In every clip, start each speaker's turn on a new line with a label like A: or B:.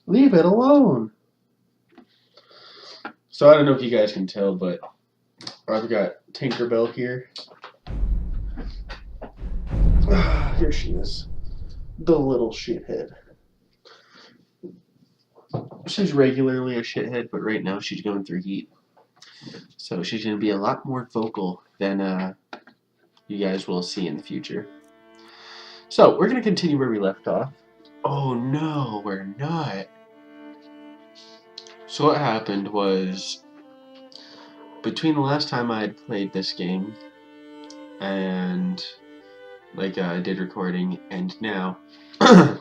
A: Leave it alone. So I don't know if you guys can tell, but I've got Tinkerbell here. Here she is. The little shithead. She's regularly a shithead, but right now she's going through heat. So she's going to be a lot more vocal than you guys will see in the future. So we're going to continue where we left off. Oh no, we're not. So what happened was, between the last time I had played this game and I did recording, and now I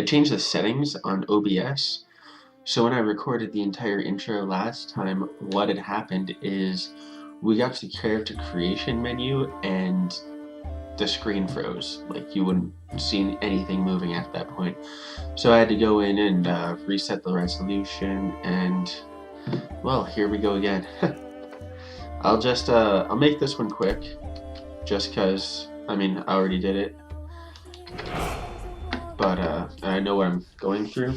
A: changed the settings on OBS. So when I recorded the entire intro last time, what had happened is we got to the character creation menu and the screen froze. Like, you wouldn't see anything moving at that point. So I had to go in and reset the resolution, and well, here we go again. I'll make this one quick, just cause, I mean, I already did it. But I know what I'm going through.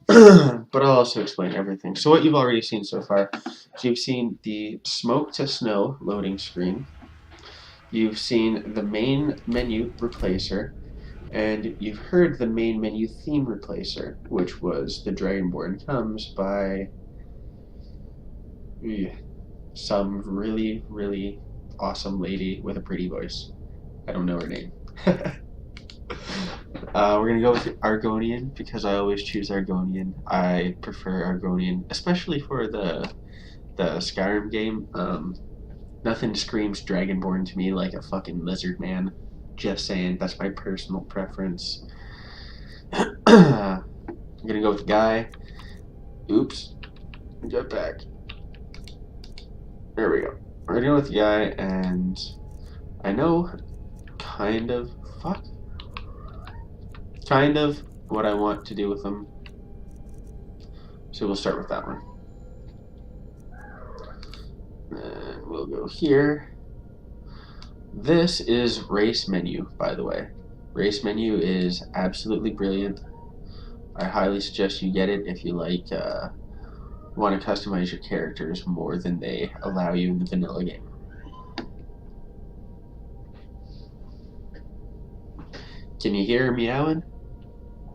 A: But I'll also explain everything. So what you've already seen so far is you've seen the smoke to snow loading screen. You've seen the main menu replacer, and you've heard the main menu theme replacer, which was The Dragonborn Comes by some really, really awesome lady with a pretty voice. I don't know her name. We're gonna go with Argonian because I always choose Argonian. I prefer Argonian, especially for the Skyrim game. Nothing screams Dragonborn to me like a fucking lizard man. Just saying, that's my personal preference. I'm gonna go with Guy. Oops. Get back. There we go. We're gonna go with Guy, and I know kind of what I want to do with them. So we'll start with that one. And we'll go here. This is race menu, by the way. Race menu is absolutely brilliant. I highly suggest you get it if you want to customize your characters more than they allow you in the vanilla game. Can you hear her meowing?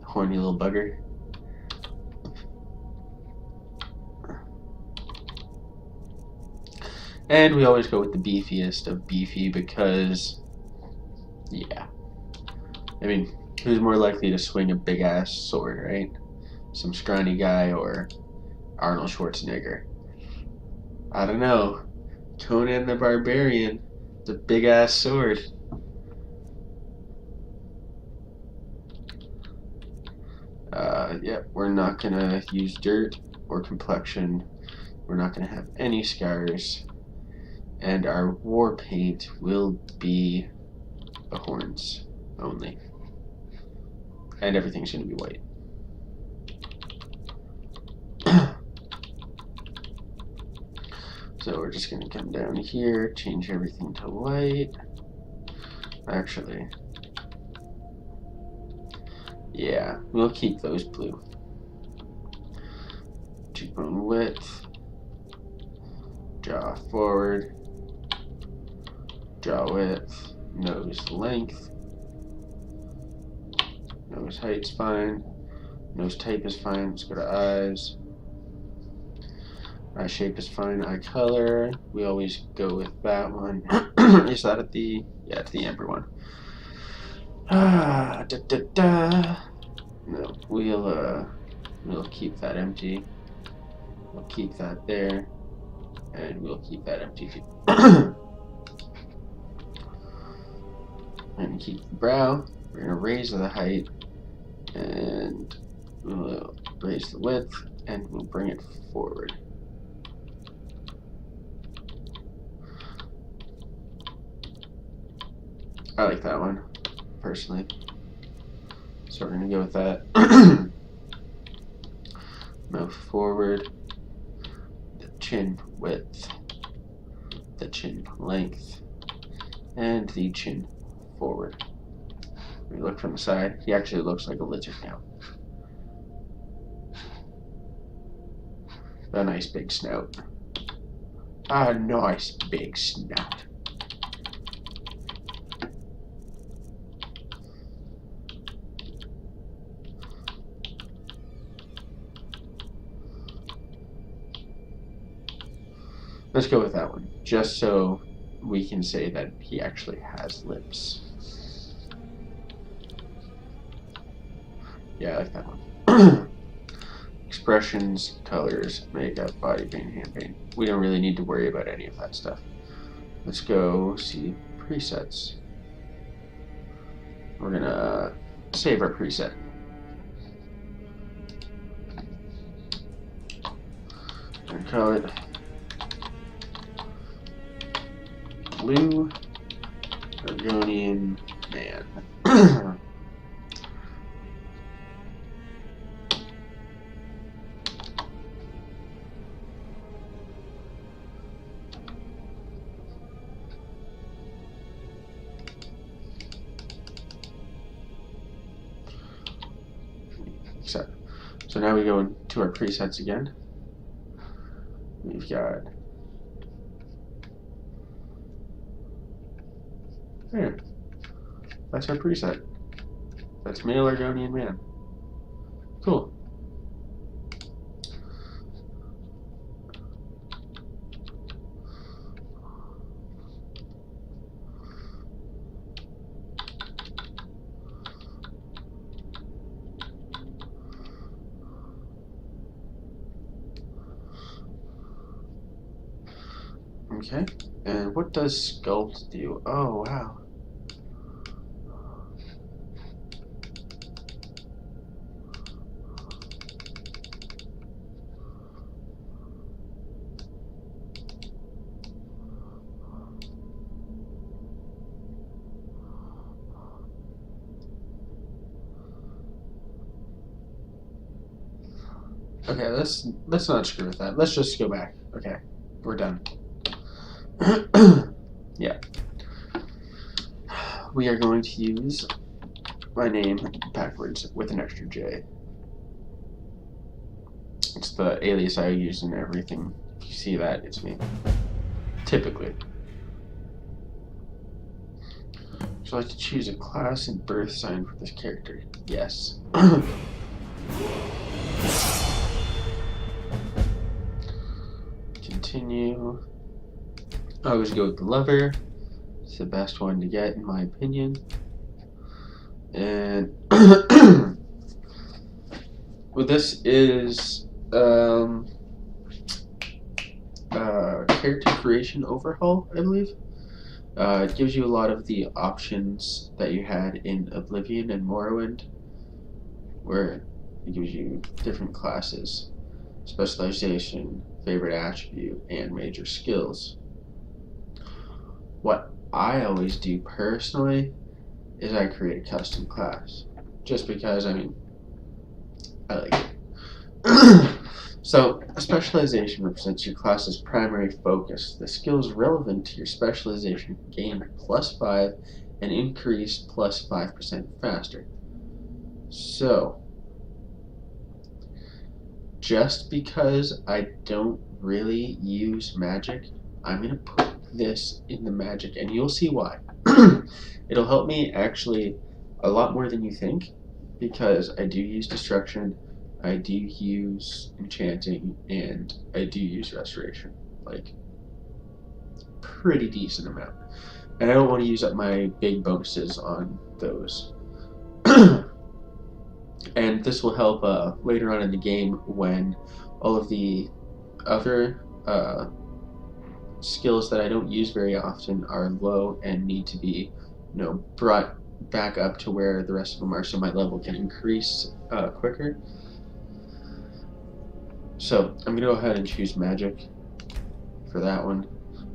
A: Horny little bugger. And we always go with the beefiest of beefy because, yeah. I mean, who's more likely to swing a big ass sword, right? Some scrawny guy or Arnold Schwarzenegger? I don't know. Conan the Barbarian, the big ass sword. Yep, we're not gonna use dirt or complexion. We're not gonna have any scars. And our war paint will be the horns only. And everything's gonna be white. So we're just gonna come down here, change everything to white. Actually, yeah, we'll keep those blue. Cheekbone width, jaw forward, jaw width, nose length, nose height's fine, nose type is fine. Let's go to eyes. Eye shape is fine. Eye color, we always go with that one. Is that at the, yeah, it's the amber one. No, we'll keep that empty. We'll keep that there, and we'll keep that empty too. And keep the brow. We're gonna raise the height, and we'll raise the width, and we'll bring it forward. I like that one, personally. So we're going to go with that. Mouth forward. The chin width. The chin length. And the chin forward. When you look from the side, he actually looks like a lizard now. A nice big snout. A nice big snout. Let's go with that one, just so we can say that he actually has lips. Yeah, I like that one. Expressions, colors, makeup, body paint, hand paint. We don't really need to worry about any of that stuff. Let's go see presets. We're gonna save our preset. And call it Blue Argonian Man. So now we go into our presets again. We've got there. That's our preset. That's Male Argonian Man. Cool. Okay, and what does sculpt do? Oh, wow. Okay, let's not screw with that. Let's just go back. Okay, we're done. Yeah. We are going to use my name backwards with an extra J. It's the alias I use in everything. If you see that, it's me. Typically. Would you like to choose a class and birth sign for this character? Yes. Continue. I always go with the lover. It's the best one to get, in my opinion. And well, this is character creation overhaul, I believe. It gives you a lot of the options that you had in Oblivion and Morrowind, where it gives you different classes, specialization, favorite attribute, and major skills. What I always do personally is I create a custom class, just because, I mean, I like it. So, a specialization represents your class's primary focus. The skills relevant to your specialization gain +5 and increase +5% faster. So, just because I don't really use magic, I'm going to put this in the magic, and you'll see why. It'll help me actually a lot more than you think, because I do use destruction, I do use enchanting, and I do use restoration, like pretty decent amount, and I don't want to use up my big bonuses on those. And this will help later on in the game when all of the other skills that I don't use very often are low and need to be, brought back up to where the rest of them are, so my level can increase quicker. So I'm gonna go ahead and choose magic for that one.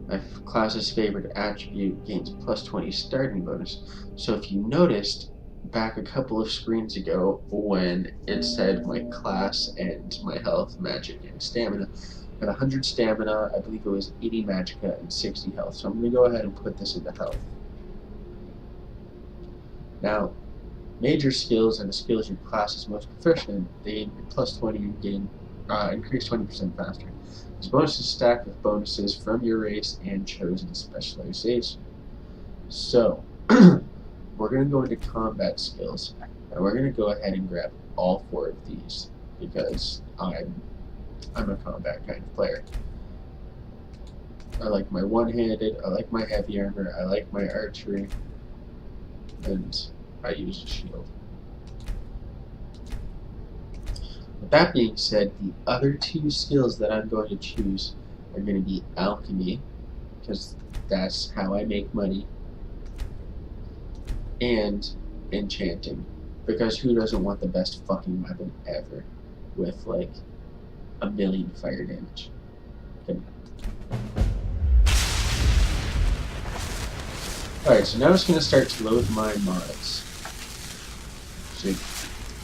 A: My class's favorite attribute gains +20 starting bonus. So if you noticed back a couple of screens ago when it said my class and my health, magic, and stamina, I had 100 stamina, I believe it was 80 magicka, and 60 health. So I'm going to go ahead and put this into health. Now, major skills are the skills your class is most proficient in. They gain +20 and gain increase 20% faster. This bonus is stacked with bonuses from your race and chosen specialization. So, we're going to go into combat skills, and we're going to go ahead and grab all 4 of these, because I'm a combat kind of player. I like my one-handed, I like my heavy armor, I like my archery, and I use a shield. With that being said, the other 2 skills that I'm going to choose are going to be alchemy, because that's how I make money, and enchanting, because who doesn't want the best fucking weapon ever with like 1,000,000 fire damage? Okay. Alright, so now it's going to start to load my mods. So,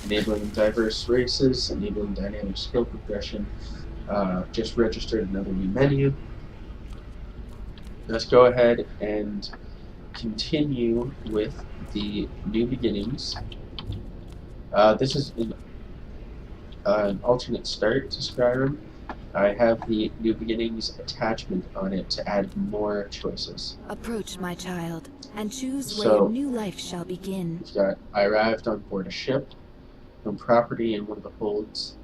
A: enabling diverse races, enabling dynamic skill progression. Just registered another new menu. Let's go ahead and continue with the new beginnings. This is an alternate start to Skyrim. I have the new beginnings attachment on it to add more choices.
B: Approach, my child, and choose where your new life shall begin.
A: I arrived on board a ship, own property in one of the holds.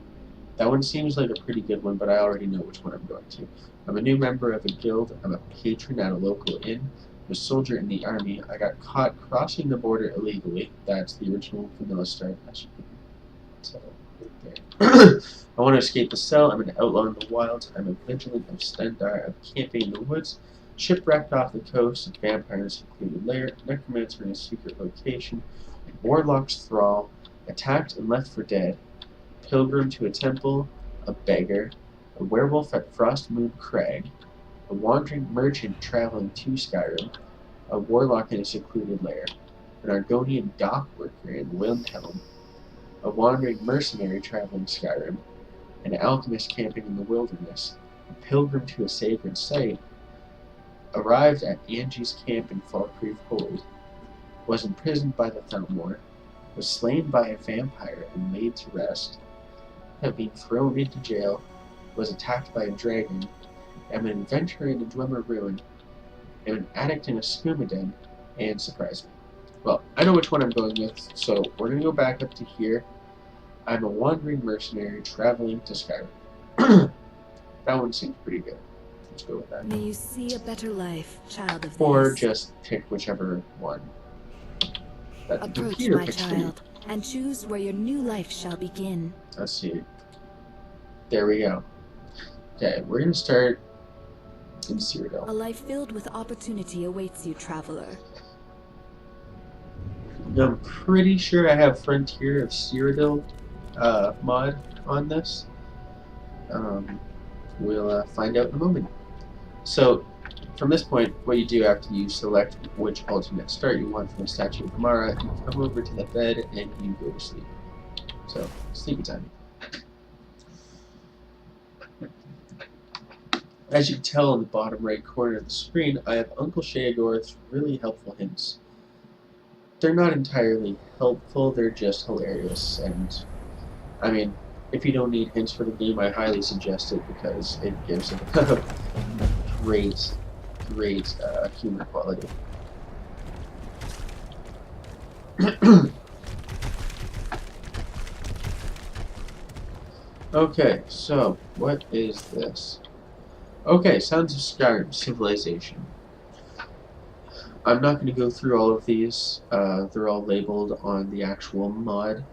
A: That one seems like a pretty good one, but I already know which one I'm going to. I'm a new member of a guild. I'm a patron at a local inn. I'm a soldier in the army. I got caught crossing the border illegally. That's the original vanilla start. I should put so right there. I want to escape the cell. I'm an outlaw in the wild. I'm a vigilant of Stendar. I'm camping in the woods. Shipwrecked off the coast. A vampire's secluded lair. Necromancer in a secret location. Warlock's thrall. Attacked and left for dead. Pilgrim to a temple. A beggar. A werewolf at Frostmoon Crag. A wandering merchant traveling to Skyrim. A warlock in a secluded lair. An Argonian dock worker in Windhelm. A wandering mercenary traveling Skyrim. An alchemist camping in the wilderness. A pilgrim to a sacred site. Arrived at Angie's camp in Falkreath Hold. Was imprisoned by the Thalmor. Was slain by a vampire and laid to rest. Have been thrown into jail. Was attacked by a dragon. Am an inventor in a Dwemer ruin. Am an addict in a skooma den. And surprise me. Well, I know which one I'm going with, so we're going to go back up to here. I'm a wandering mercenary traveling to Skyrim. That one seems pretty good. Let's go with that.
B: May you see a better life, child of
A: Or
B: this.
A: just pick whichever one that the
B: Approach,
A: computer
B: my
A: picks for you.
B: child, and choose where your new life shall begin.
A: Let's see. There we go. Okay, we're going to start in Cyrodiil.
B: A life filled with opportunity awaits you, traveler.
A: I'm pretty sure I have Frontier of Cyrodiil mod on this. We'll find out in a moment. So, from this point, what you do after you select which alternate start you want from the Statue of Kamara, you come over to the bed and you go to sleep. So, sleepy time. As you can tell in the bottom right corner of the screen, I have Uncle Sheagor's really helpful hints. They're not entirely helpful, they're just hilarious, and I mean, if you don't need hints for the game, I highly suggest it because it gives it a great humor quality. Okay, so what is this? Okay, Sounds of Skyrim, Civilization. I'm not going to go through all of these. They're all labeled on the actual mod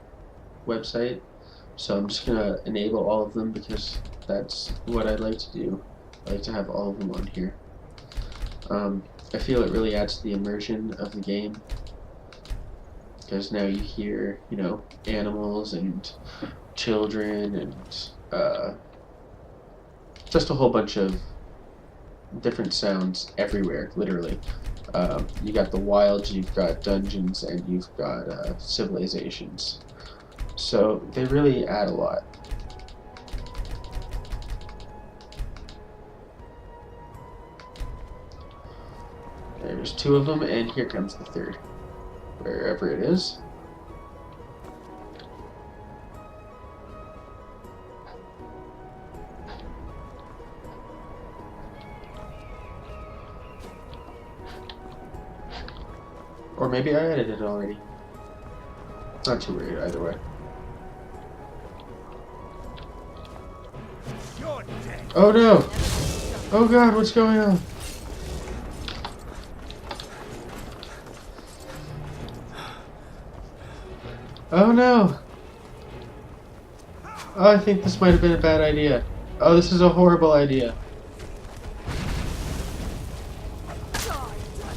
A: website. So I'm just going to enable all of them because that's what I'd like to do. I like to have all of them on here. I feel it really adds to the immersion of the game. Because now you hear, you know, animals and children and just a whole bunch of different sounds everywhere, literally. You got the wilds, you've got dungeons, and you've got civilizations. So they really add a lot. There's 2 of them, and here comes the 3rd. Wherever it is. Or maybe I added it already. Not too worried either way. Oh no! Oh god, what's going on? Oh no! Oh, I think this might have been a bad idea. Oh, this is a horrible idea.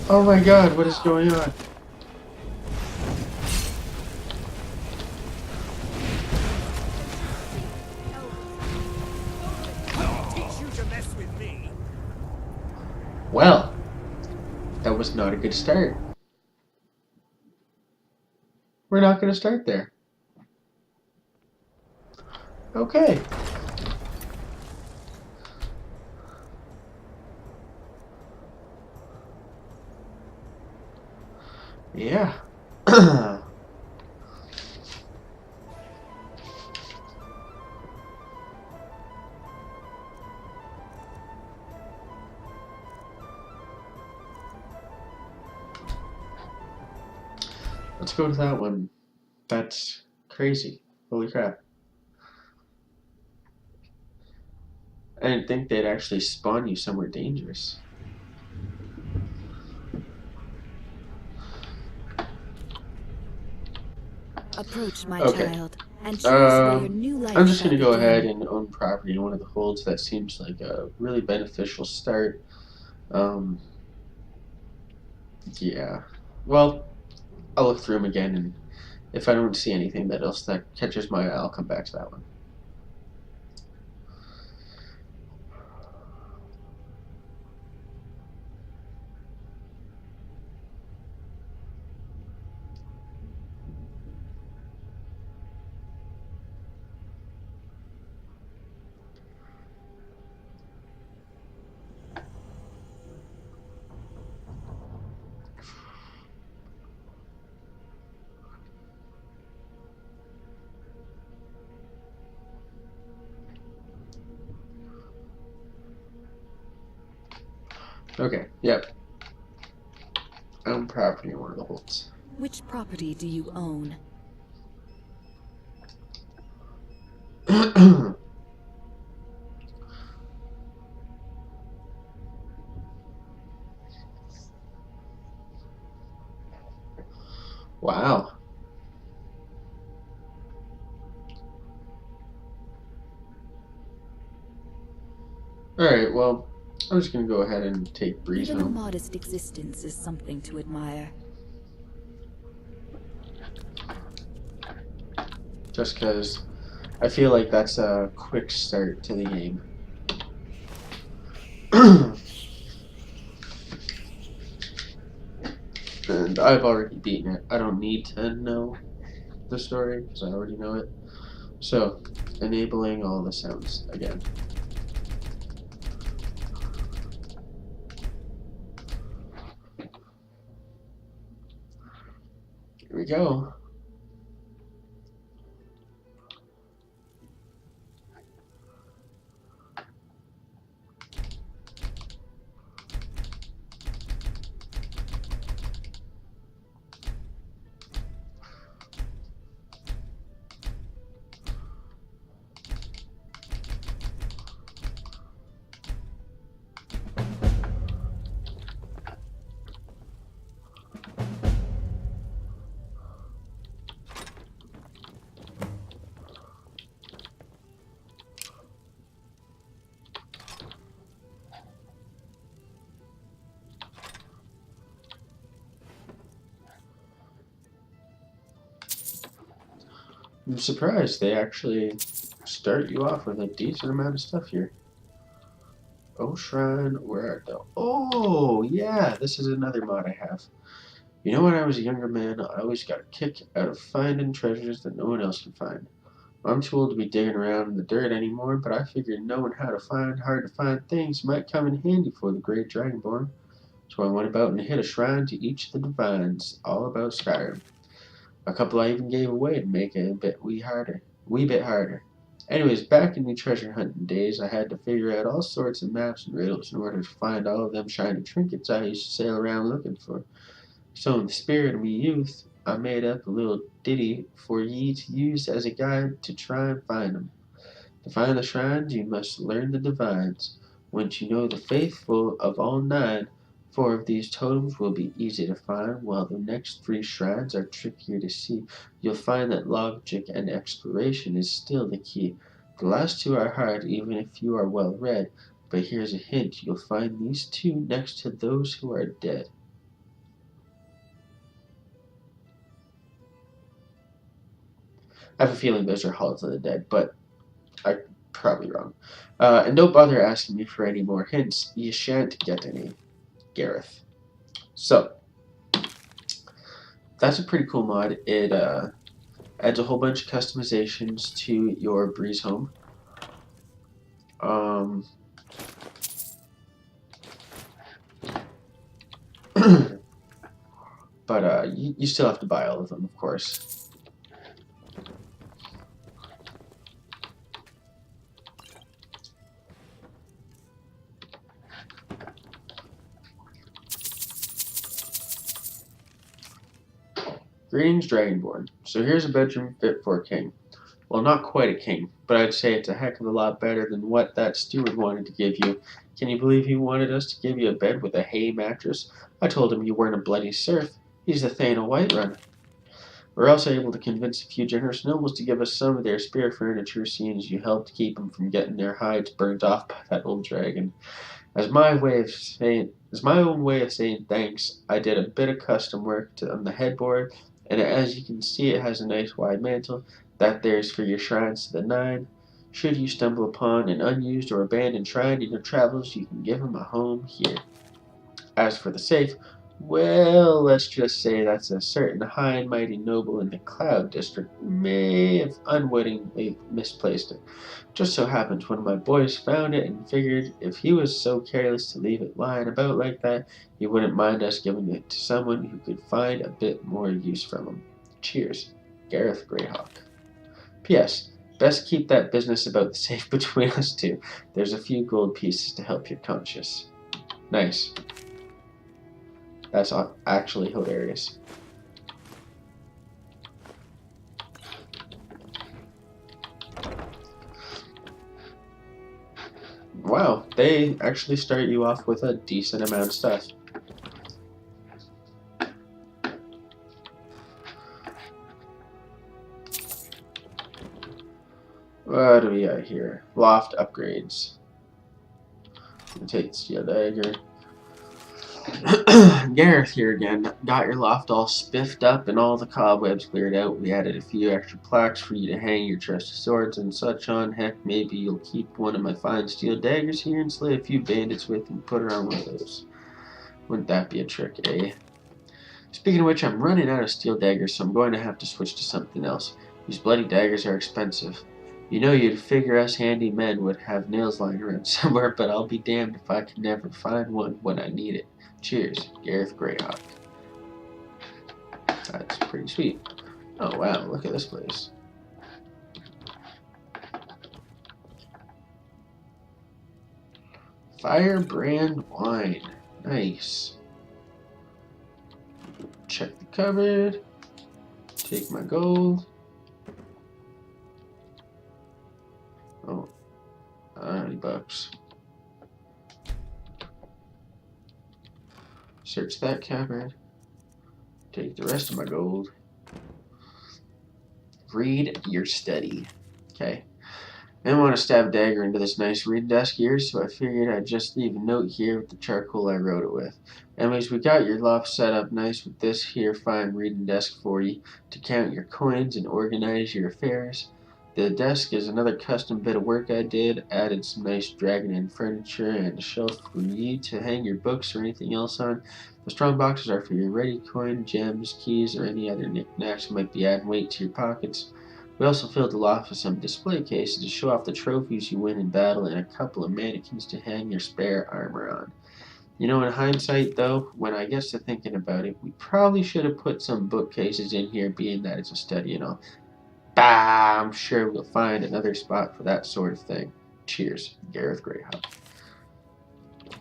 A: Oh my god, what is going on? Well, that was not a good start. We're not going to start there. Okay. Yeah. Let's go to that one. That's crazy. Holy crap. I didn't think they'd actually spawn you somewhere dangerous.
B: Approach, my child, and choose where your new life
A: I'm just going to go
B: begin.
A: ahead and own property in one of the holds. That seems like a really beneficial start. Yeah. Well, I'll look through them again, and if I don't see anything else that catches my eye, I'll come back to that one. Okay, yep. Own property in one of the holds.
B: Which property do you own?
A: Wow. Alright, well, I'm just going to go ahead and take Breezehome.
B: Even a modest existence is something to admire.
A: Just because I feel like that's a quick start to the game. And I've already beaten it. I don't need to know the story because I already know it. So, enabling all the sounds again. Here we go. I'm surprised they actually start you off with a decent amount of stuff here. Oh, Shrine, where art thou? Oh, yeah, this is another mod I have. You know, when I was a younger man, I always got a kick out of finding treasures that no one else can find. I'm too old to be digging around in the dirt anymore, but I figured knowing how to find hard to find things might come in handy for the great Dragonborn. So I went about and hit a shrine to each of the divines, all about Skyrim. A couple I even gave away to make it a wee bit harder. Anyways, back in the treasure hunting days, I had to figure out all sorts of maps and riddles in order to find all of them shiny trinkets I used to sail around looking for. So in the spirit of me youth, I made up a little ditty for ye to use as a guide to try and find 'em. To find the shrines you must learn the divines. Once you know the faithful of all nine, 4 of these totems will be easy to find, while the next 3 shrines are trickier to see. You'll find that logic and exploration is still the key. The last 2 are hard even if you are well read, but here's a hint, you'll find these 2 next to those who are dead. I have a feeling those are Halls of the Dead, but I'm probably wrong. And don't bother asking me for any more hints. You shan't get any, Gareth. So, that's a pretty cool mod. It adds a whole bunch of customizations to your Breezehome. But you still have to buy all of them, of course. Greetings, Dragonborn. So here's a bedroom fit for a king. Well, not quite a king, but I'd say it's a heck of a lot better than what that steward wanted to give you. Can you believe he wanted us to give you a bed with a hay mattress? I told him you weren't a bloody serf. He's the Thane of Whiterun. We're also able to convince a few generous nobles to give us some of their spare furniture, seeing as you helped keep them from getting their hides burnt off by that old dragon. As my own way of saying thanks, I did a bit of custom work on the headboard, and as you can see, it has a nice wide mantle. That there's for your shrines to the 9. Should you stumble upon an unused or abandoned shrine in your travels, you can give them a home here. As for the safe, well, let's just say that's a certain high and mighty noble in the Cloud District may have unwittingly misplaced it. Just so happens one of my boys found it and figured if he was so careless to leave it lying about like that, he wouldn't mind us giving it to someone who could find a bit more use from him. Cheers, Gareth Greyhawk. P.S. Best keep that business about the safe between us two. There's a few gold pieces to help your conscience. Nice. That's actually hilarious. Wow, they actually start you off with a decent amount of stuff. What do we got here? Loft upgrades. Take the steel dagger. Gareth here again. Got your loft all spiffed up and all the cobwebs cleared out. We added a few extra plaques for you to hang your trusty swords and such on. Heck, maybe you'll keep one of my fine steel daggers here and slay a few bandits with and put her on one of those. Wouldn't that be a trick, eh? Speaking of which, I'm running out of steel daggers, so I'm going to have to switch to something else. These bloody daggers are expensive. You know, you'd figure us handy men would have nails lying around somewhere, but I'll be damned if I can never find one when I need it. Cheers, Gareth Greyhawk. That's pretty sweet. Oh wow, look at this place. Firebrand wine. Nice. Check the cupboard. Take my gold. Oh, $90. Search that cupboard. Take the rest of my gold. Read your study. Okay. I didn't want to stab a dagger into this nice reading desk here, so I figured I'd just leave a note here with the charcoal I wrote it with. Anyways, we got your loft set up nice with this here fine reading desk for you to count your coins and organize your affairs. The desk is another custom bit of work I did. Added some nice dragon and furniture and a shelf for you to hang your books or anything else on. The strong boxes are for your ready coin, gems, keys, or any other knickknacks that might be adding weight to your pockets. We also filled the loft with some display cases to show off the trophies you win in battle and a couple of mannequins to hang your spare armor on. You know, in hindsight, though, when I get to thinking about it, we probably should have put some bookcases in here, being that it's a study and all. Bah, I'm sure we'll find another spot for that sort of thing. Cheers, Gareth Greyhawk.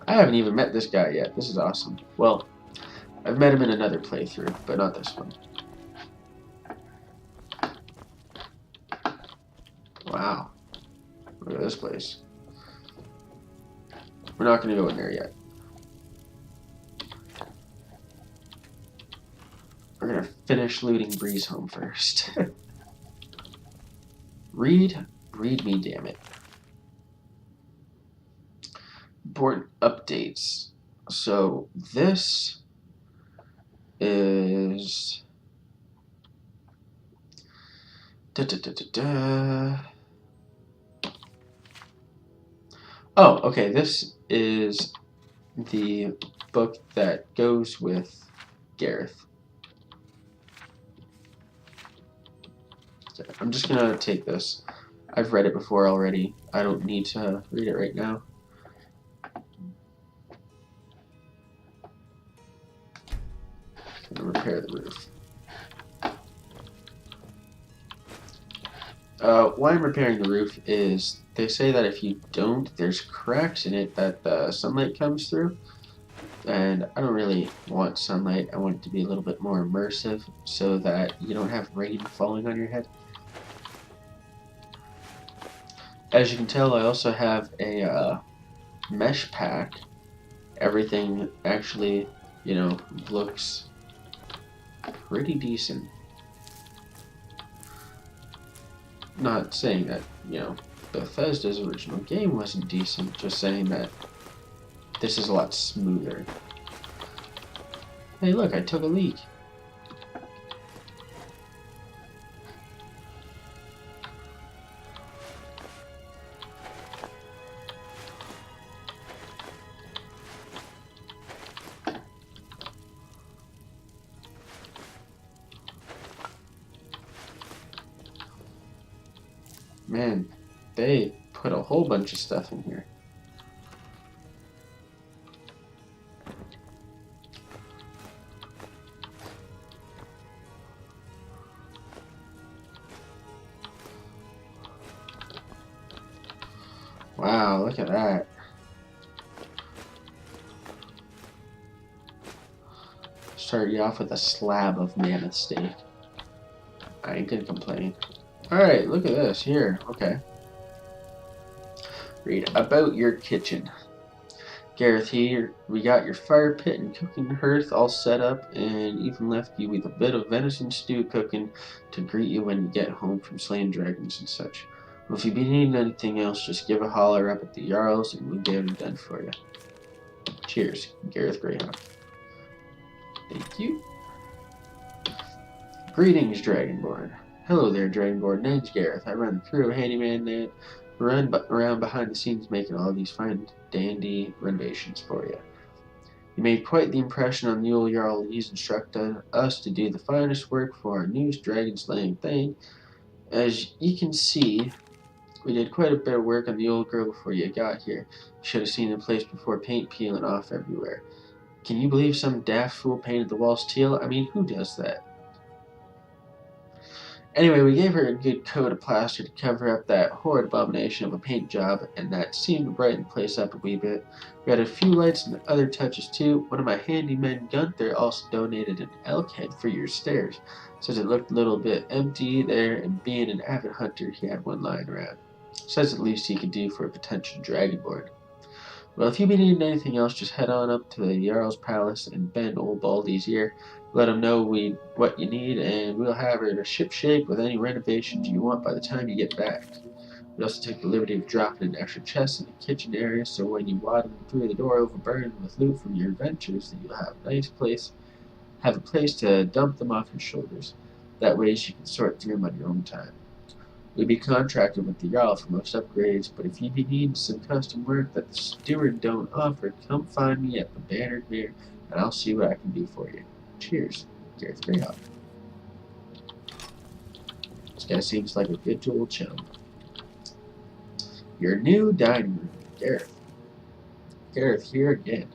A: I haven't even met this guy yet. This is awesome. Well, I've met him in another playthrough, but not this one. Wow. Look at this place. We're not going to go in there yet. We're going to finish looting Breezehome first. Read me, damn it. Important updates. So this is Oh, okay. This is the book that goes with Gareth. So I'm just gonna take this. I've read it before already. I don't need to read it right now. Gonna repair the roof. Why I'm repairing the roof is they say that if you don't, there's cracks in it that the sunlight comes through. And I don't really want sunlight. I want it to be a little bit more immersive so that you don't have rain falling on your head. As you can tell, I also have a mesh pack. Everything actually, you know, looks pretty decent. Not saying that, you know, Bethesda's original game wasn't decent, just saying that this is a lot smoother. Hey look, I took a leak. Man, they put a whole bunch of stuff in here. Wow, look at that. Start you off with a slab of mammoth steak. I ain't gonna complain. Alright, look at this here. Okay. Read about your kitchen. Gareth, here we got your fire pit and cooking hearth all set up, and even left you with a bit of venison stew cooking to greet you when you get home from slaying dragons and such. Well, if you be needing anything else, just give a holler up at the Jarls and we'll get it done for you. Cheers, Gareth Greyhound. Thank you. Greetings, Dragonborn. Hello there, Dragonborn. Name's Gareth. I run the crew, handyman that run around behind the scenes making all these fine dandy renovations for you. You made quite the impression on the old Jarl. He's instructed us to do the finest work for our newest dragon slaying thing. As you can see, we did quite a bit of work on the old girl before you got here. You should have seen the place before, paint peeling off everywhere. Can you believe some daft fool painted the walls teal? I mean, who does that? Anyway, we gave her a good coat of plaster to cover up that horrid abomination of a paint job, and that seemed to brighten the place up a wee bit. We had a few lights and other touches too. One of my handymen, Gunther, also donated an elk head for your stairs. Says it looked a little bit empty there, and being an avid hunter, he had one lying around. Says at least he could do for a potential dragonborn. Well, if you be needing anything else, just head on up to the Jarl's Palace and bend old Baldy's ear. Let him know what you need, and we'll have her ship shape with any renovations you want by the time you get back. We also take the liberty of dropping an extra chest in the kitchen area, so when you waddle through the door overburdened with loot from your adventures, that you'll have a place to dump them off your shoulders. That way, you can sort through them on your own time. We'll be contracted with the Jarl for most upgrades, but if you be needing some custom work that the steward don't offer, come find me at the Manor, and I'll see what I can do for you. Cheers, Gareth Greyhound. This guy seems like a good old chum. Your new dining room, Gareth. Gareth here again.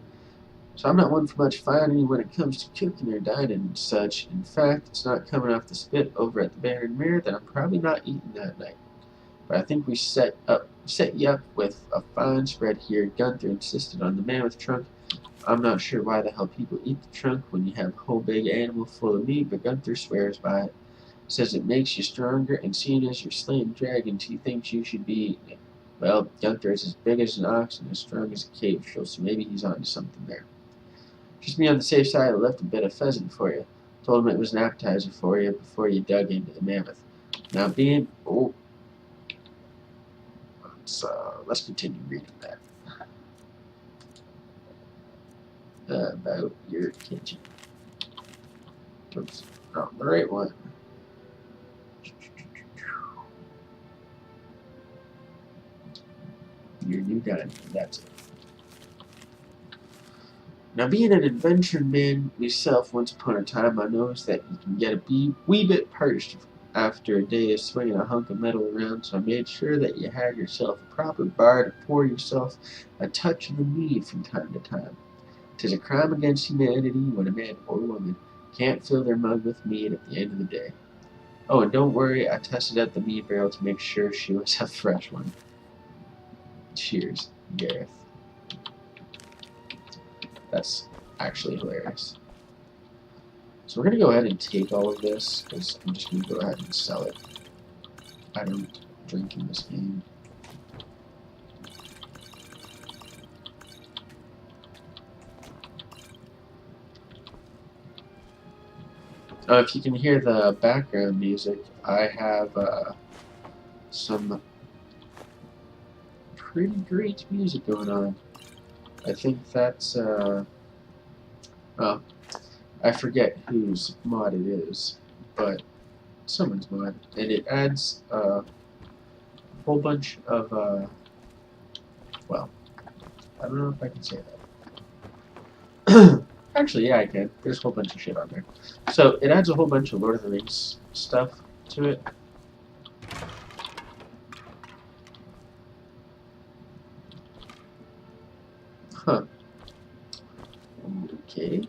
A: So I'm not one for much fining when it comes to cooking or dining and such. In fact, it's not coming off the spit over at the Banner and Mirror that I'm probably not eating that night. But I think we set you up with a fine spread here. Gunther insisted on the mammoth trunk, I'm not sure why the hell people eat the trunk when you have a whole big animal full of meat, but Gunther swears by it. Says it makes you stronger, and seeing as you're slaying dragons, he thinks you should be eating it. Well, Gunther is as big as an ox and as strong as a cave troll, so maybe he's onto something there. Just be on the safe side, I left a bit of pheasant for you. Told him it was an appetizer for you before you dug into the mammoth. Now being... Oh. Let's continue reading that. About your kitchen. Oops, not the right one. Your new diamond, that's it. Now, being an adventure man myself, once upon a time, I noticed that you can get a wee bit parched after a day of swinging a hunk of metal around, so I made sure that you had yourself a proper bar to pour yourself a touch of the mead from time to time. 'Tis a crime against humanity when a man or woman can't fill their mug with mead at the end of the day. Oh, and don't worry, I tested out the mead barrel to make sure she was a fresh one. Cheers, Gareth. That's actually hilarious. So we're going to go ahead and take all of this, because I'm just going to go ahead and sell it. I don't drink in this game. If you can hear the background music, I have some pretty great music going on. I think that's, well, I forget whose mod it is, but someone's mod, and it adds a whole bunch of, well, I don't know if I can say that. Actually, yeah, I can. There's a whole bunch of shit on there. So, it adds a whole bunch of Lord of the Rings stuff to it. Huh. Okay.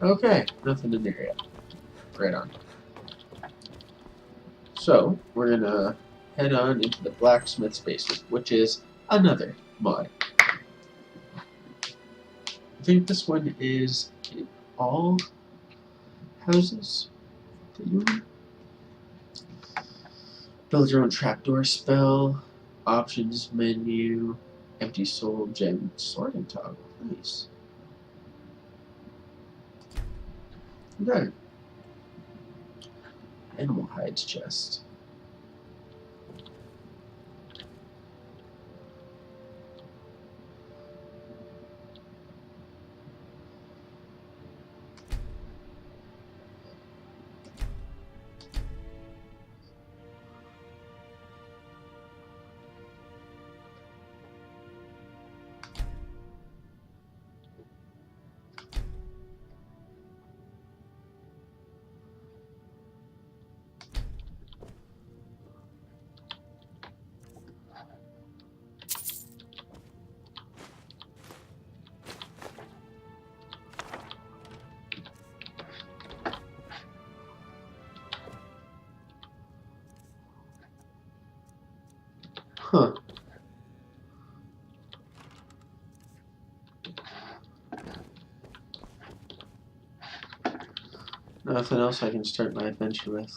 A: Okay, nothing in there yet. Right on. So, we're gonna head on into the blacksmith's basement, which is another mod. I think this one is in all houses that you want. Build your own trapdoor spell, options menu, empty soul gem sorting toggle. Nice. Okay. Animal hides chest. Huh. Nothing else I can start my adventure with.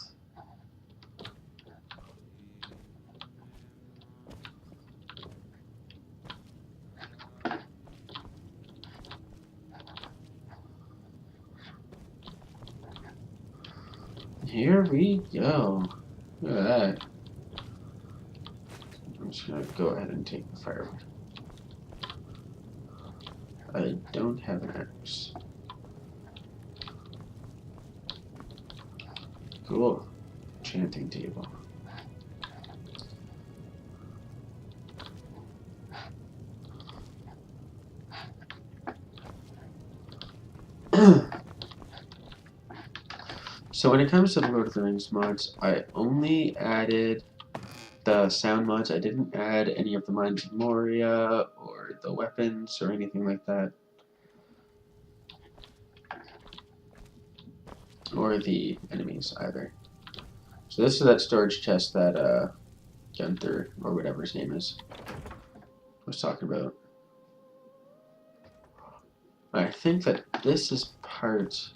A: Here we go. Look at that. I'm just gonna go ahead and take the firewood. I don't have an axe. Cool. Enchanting table. So when it comes to the Lord of the Rings mods, I only added the sound mods. I didn't add any of the Mines of Moria or the weapons or anything like that. or the enemies either. So this is that storage chest that Gunther, or whatever his name is, was talking about. I think that this is part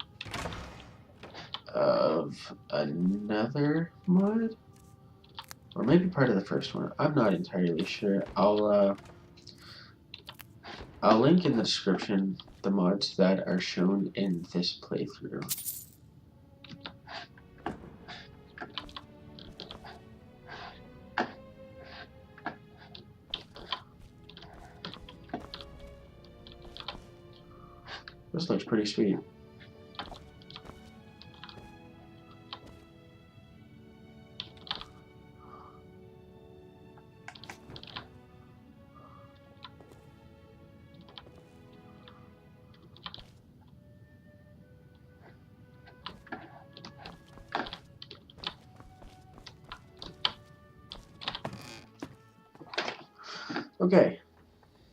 A: of another mod, or maybe part of the first one. I'm not entirely sure. I'll link in the description the mods that are shown in this playthrough. This looks pretty sweet. Okay,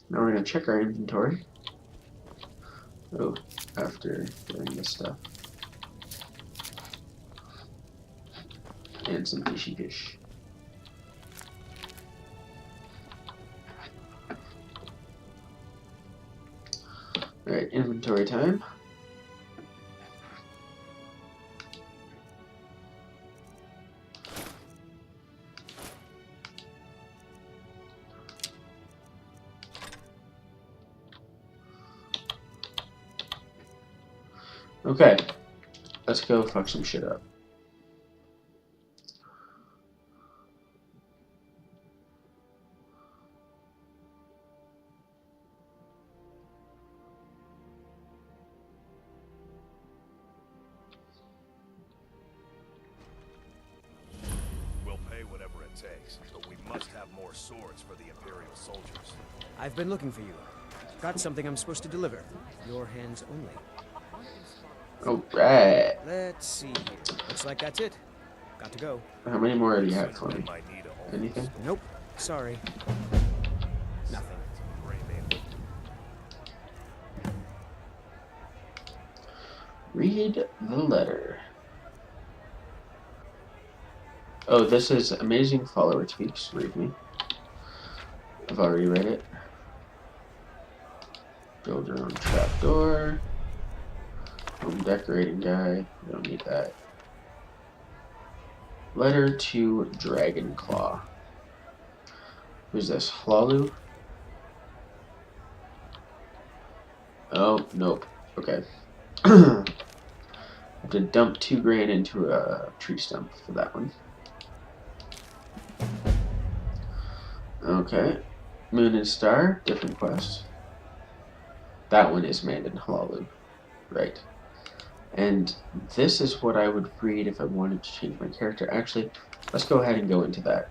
A: now we're going to check our inventory. Oh, after doing this stuff. And some fishy fish. Alright, inventory time. Okay, let's go fuck some shit up.
C: We'll pay whatever it takes, but we must have more swords for the Imperial soldiers.
D: I've been looking for you. Got something I'm supposed to deliver. Your hands only.
A: Alright.
D: Let's see here. Looks like that's it. Got to go.
A: How many more do you have for me? Anything?
D: Nope. Sorry. Nothing.
A: Read the letter. Oh, this is Amazing Follower Tweaks. Read me. I've already read it. Build your own trapdoor. Home decorating guy. We don't need that. Letter to Dragonclaw. Who's this? Hlalu? Oh, nope. Okay. I have to dump 2 grand into a tree stump for that one. Okay. Moon and Star, different quest. That one is Mandan Hlalu. Right. And this is what I would read if I wanted to change my character. Actually, let's go ahead and go into that.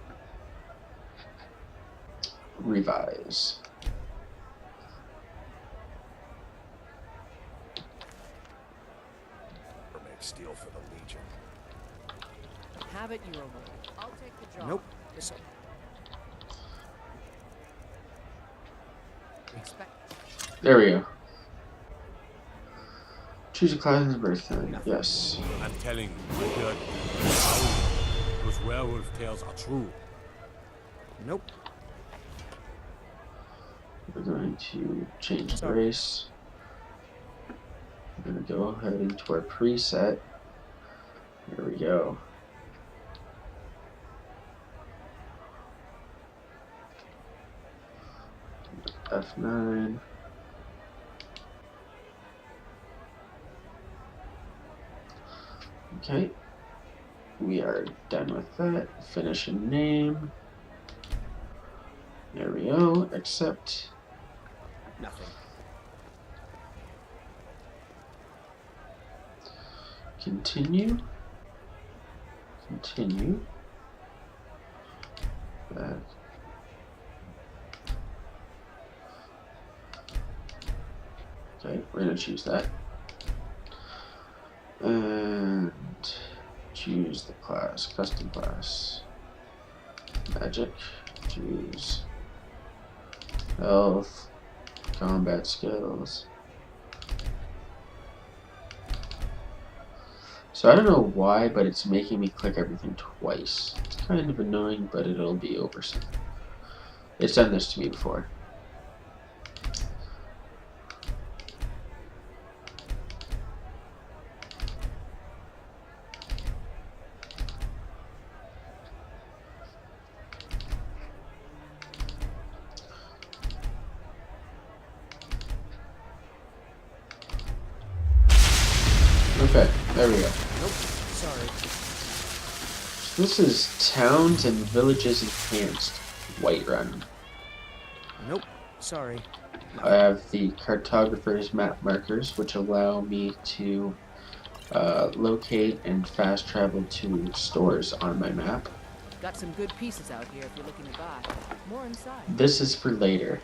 A: Revise.
C: Or make steel for the Legion.
E: Have it your way. I'll take the job.
D: Nope. This
E: Expect.
A: There we go. Choose a class and birth time. Yes.
F: I'm telling you, my blood. Those werewolf tales are true.
D: Nope.
A: We're going to change the race. We're going to go ahead into our preset. There we go. F9. Okay, we are done with that. Finish a name. There we go. Accept.
D: Nothing.
A: Continue. Continue. Back. Okay, we're gonna choose that. And choose the class, custom class. Magic, choose health, combat skills. So I don't know why, but it's making me click everything twice. It's kind of annoying, but it'll be over soon. It's done this to me before. Okay, there we go.
D: Nope, sorry.
A: So this is Towns and Villages Enhanced Whiterun.
D: Nope, sorry.
A: I have the Cartographer's Map Markers, which allow me to locate and fast travel to stores on my map.
E: Got some good pieces out here if you're looking to buy. More inside.
A: This is for later.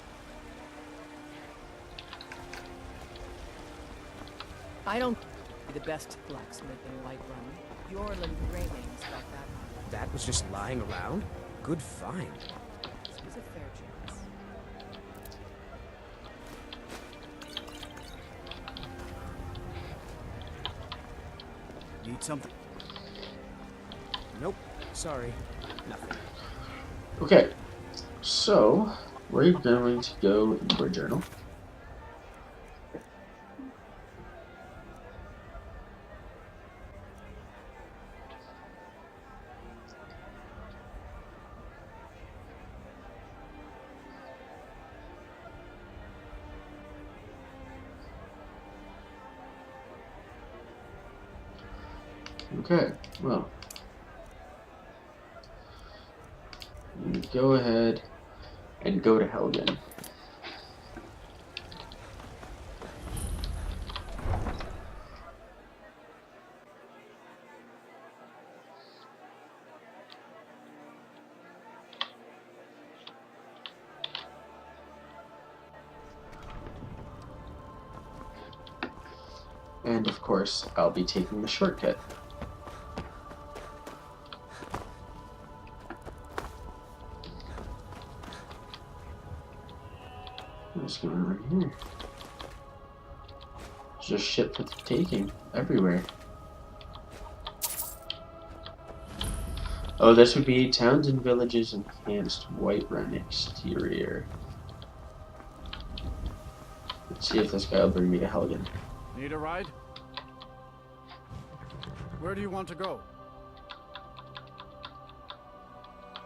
E: I don't be the best blacksmith in Whiterun. Your little gray name's got that.
D: That was just lying around? Good find.
E: This was a fair chance.
D: Need something? Nope, sorry. Nothing.
A: Okay, so we're going to go into our journal. Okay, well, go ahead and go to Helgen. And of course, I'll be taking the shortcut. What's going on here? It's just shit for the taking everywhere. Oh, this would be Towns and Villages Enhanced Whiterun Exterior. Let's see if this guy will bring me to Helgen.
G: Need a ride? Where do you want to go?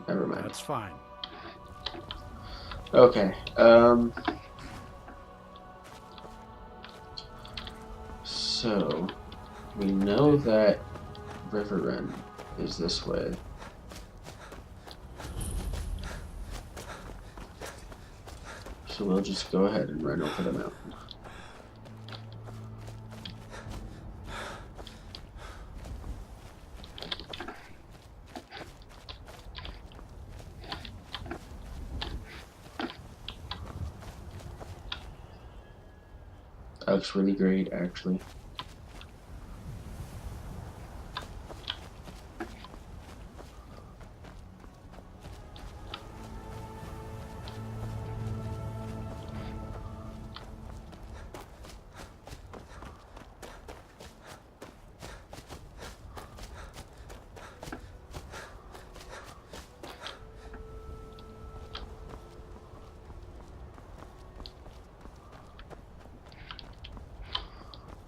A: Never mind.
G: That's fine.
A: Okay, so we know that Riverrun is this way. So we'll just go ahead and run over the mountain. That looks really great, actually.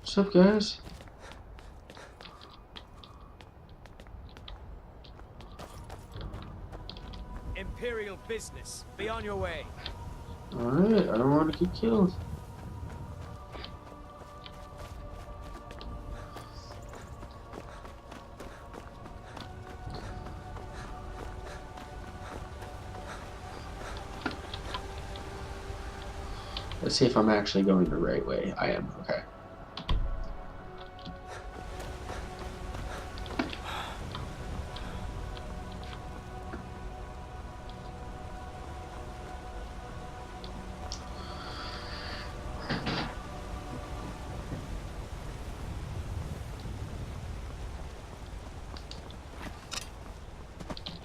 A: What's up, guys?
D: Imperial business. Be on your way.
A: Alright, I don't want to get killed. Let's see if I'm actually going the right way. I am, okay.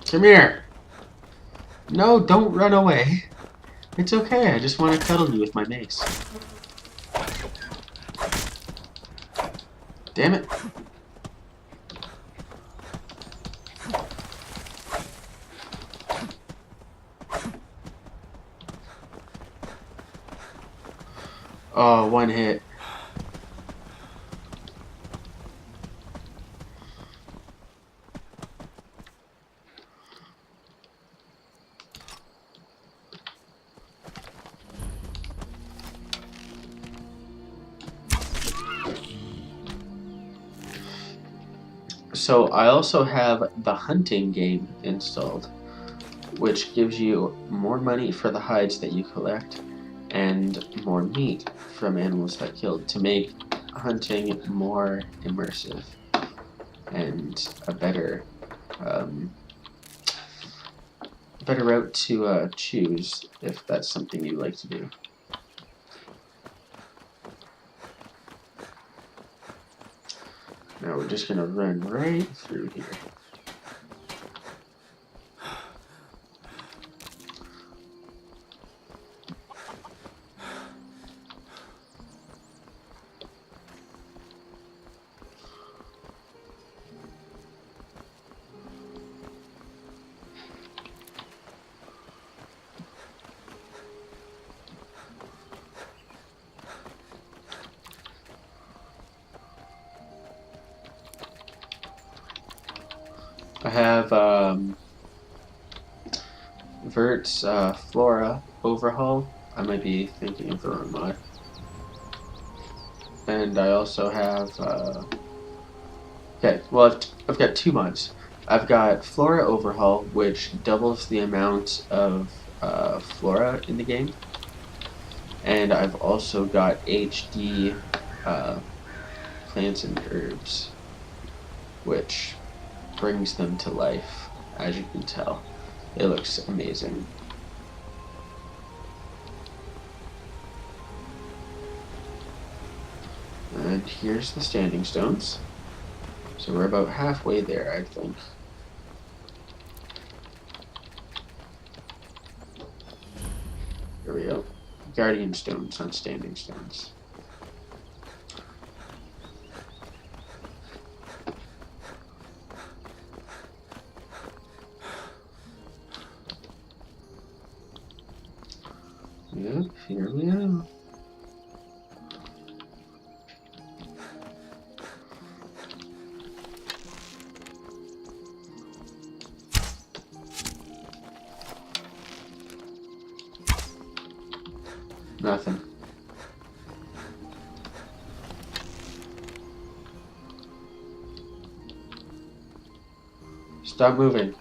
A: Come here. No, don't run away. It's okay, I just want to cuddle you with my mace. Damn it. Oh, one hit. So I also have the hunting game installed, which gives you more money for the hides that you collect and more meat from animals that killed to make hunting more immersive and a better better route to choose if that's something you like to do. Now we're just gonna run right through here. I have Vurt's Flora Overhaul. I might be thinking of the wrong mod. And I also have okay, well I've got two mods. I've got Flora Overhaul, which doubles the amount of flora in the game. And I've also got HD plants and herbs, which brings them to life, as you can tell. It looks amazing. And here's the standing stones. So we're about halfway there, I think. Here we go. Guardian stones, not standing stones. Yep, here we go. Nothing. Stop moving.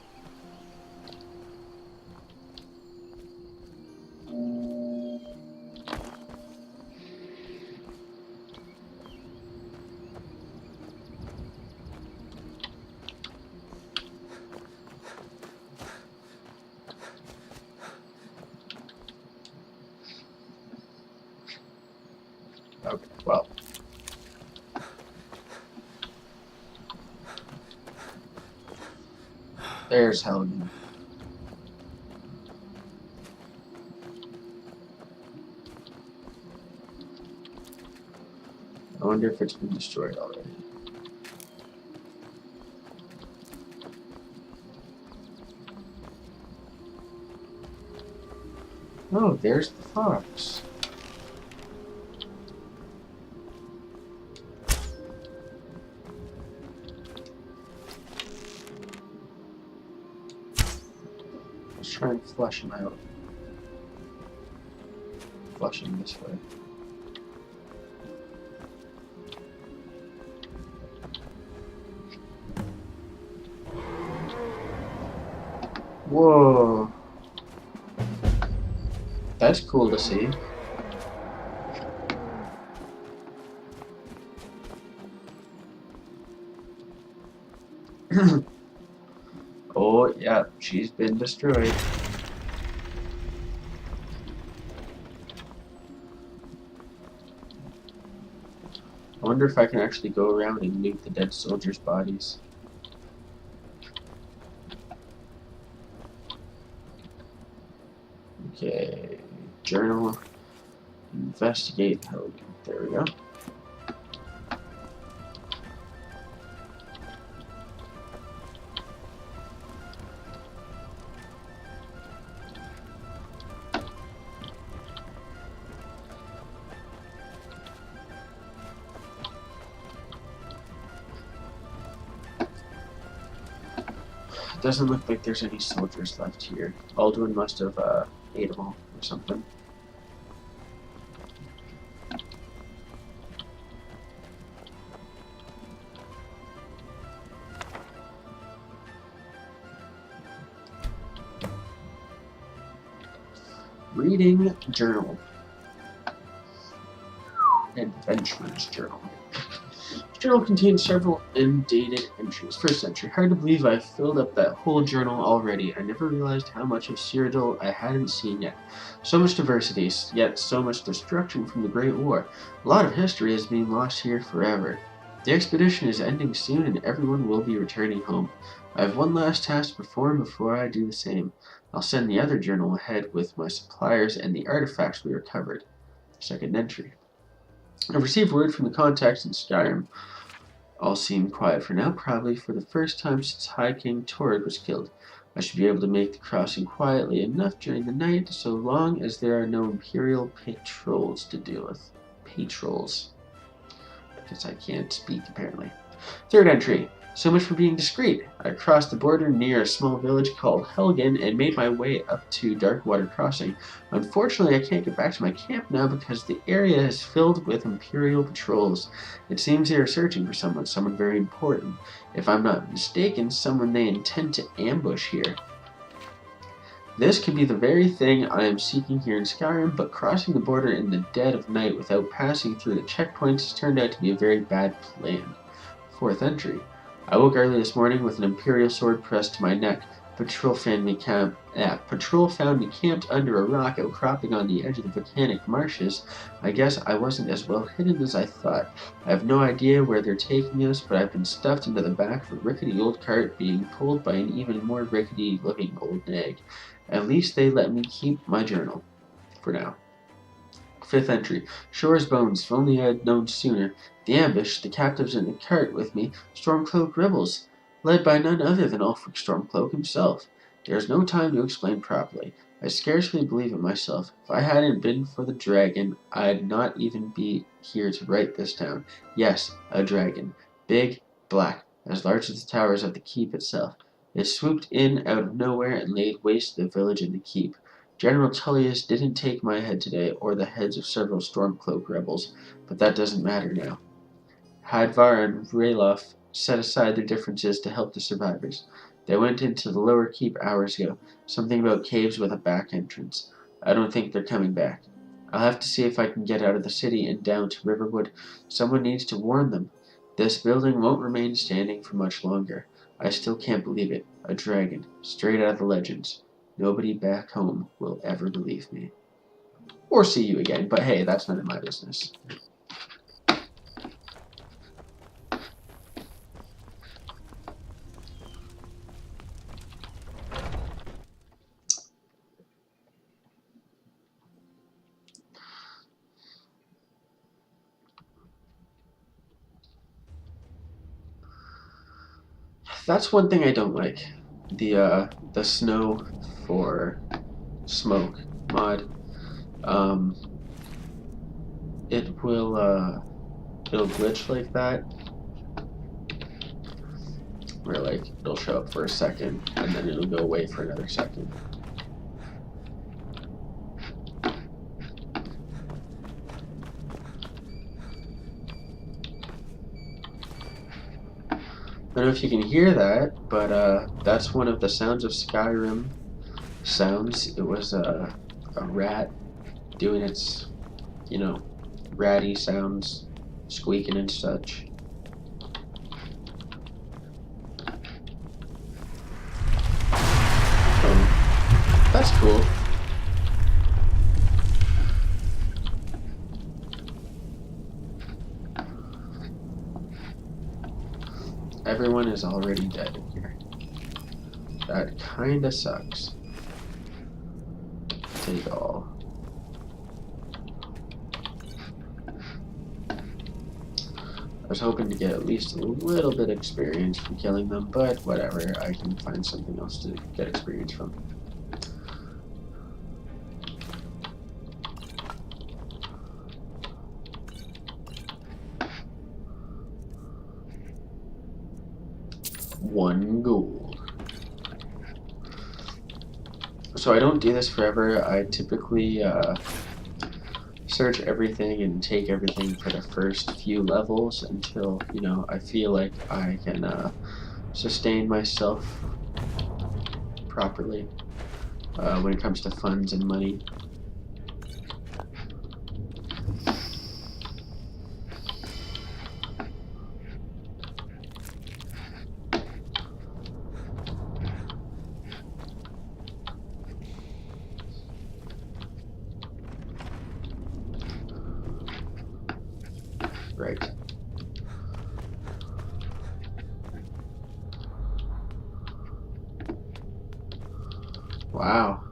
A: Okay, well. There's Helgen. I wonder if it's been destroyed already. Oh, there's the fox. Let's try and flush him out. Flush him this way. Whoa. That's cool to see. Oh, yeah, she's been destroyed. I wonder if I can actually go around and loot the dead soldiers' bodies. Okay, journal, investigate Helgen. There we go. Doesn't look like there's any soldiers left here. Alduin must have ate them all or something. Reading journal. Adventurer's journal. The journal contains several undated entries. First entry. Hard to believe I filled up that whole journal already. I never realized how much of Cyrodiil I hadn't seen yet. So much diversity, yet so much destruction from the Great War. A lot of history is being lost here forever. The expedition is ending soon and everyone will be returning home. I have one last task to perform before I do the same. I'll send the other journal ahead with my suppliers and the artifacts we recovered. Second entry. I've received word from the contacts in Skyrim. All seem quiet for now, probably for the first time since High King Torrid was killed. I should be able to make the crossing quietly enough during the night, so long as there are no Imperial patrols to deal with. Patrols. I guess I can't speak, apparently. Third entry. So much for being discreet. I crossed the border near a small village called Helgen and made my way up to Darkwater Crossing. Unfortunately, I can't get back to my camp now because the area is filled with Imperial patrols. It seems they are searching for someone very important. If I'm not mistaken, someone they intend to ambush here. This could be the very thing I am seeking here in Skyrim, but crossing the border in the dead of night without passing through the checkpoints has turned out to be a very bad plan. Fourth entry. I woke early this morning with an Imperial sword pressed to my neck. Patrol found me camped under a rock outcropping on the edge of the volcanic marshes. I guess I wasn't as well hidden as I thought. I have no idea where they're taking us, but I've been stuffed into the back of a rickety old cart being pulled by an even more rickety-looking old nag. At least they let me keep my journal. For now. Fifth entry. Shore's bones. If only I had known sooner. The ambush, the captives in the cart with me, Stormcloak rebels, led by none other than Ulfric Stormcloak himself. There is no time to explain properly. I scarcely believe it myself. If I hadn't been for the dragon, I'd not even be here to write this down. Yes, a dragon. Big, black, as large as the towers of the keep itself. It swooped in out of nowhere and laid waste the village and the keep. General Tullius didn't take my head today, or the heads of several Stormcloak rebels, but that doesn't matter now. Hadvar and Ralof set aside their differences to help the survivors. They went into the lower keep hours ago, something about caves with a back entrance. I don't think they're coming back. I'll have to see if I can get out of the city and down to Riverwood. Someone needs to warn them. This building won't remain standing for much longer. I still can't believe it. A dragon, straight out of the legends. Nobody back home will ever believe me. Or see you again, but hey, that's none of my business. That's one thing I don't like. The snow for smoke mod. It'll glitch like that. Where like it'll show up for a second and then it'll go away for another second. I don't know if you can hear that, but that's one of the sounds of Skyrim sounds. It was a rat doing its, ratty sounds, squeaking and such. That's cool. Everyone is already dead in here. That kinda sucks. Take all. I was hoping to get at least a little bit of experience from killing them, but whatever, I can find something else to get experience from. One gold. So I don't do this forever. I typically search everything and take everything for the first few levels until, you know, I feel like I can sustain myself properly when it comes to funds and money. Right. Wow.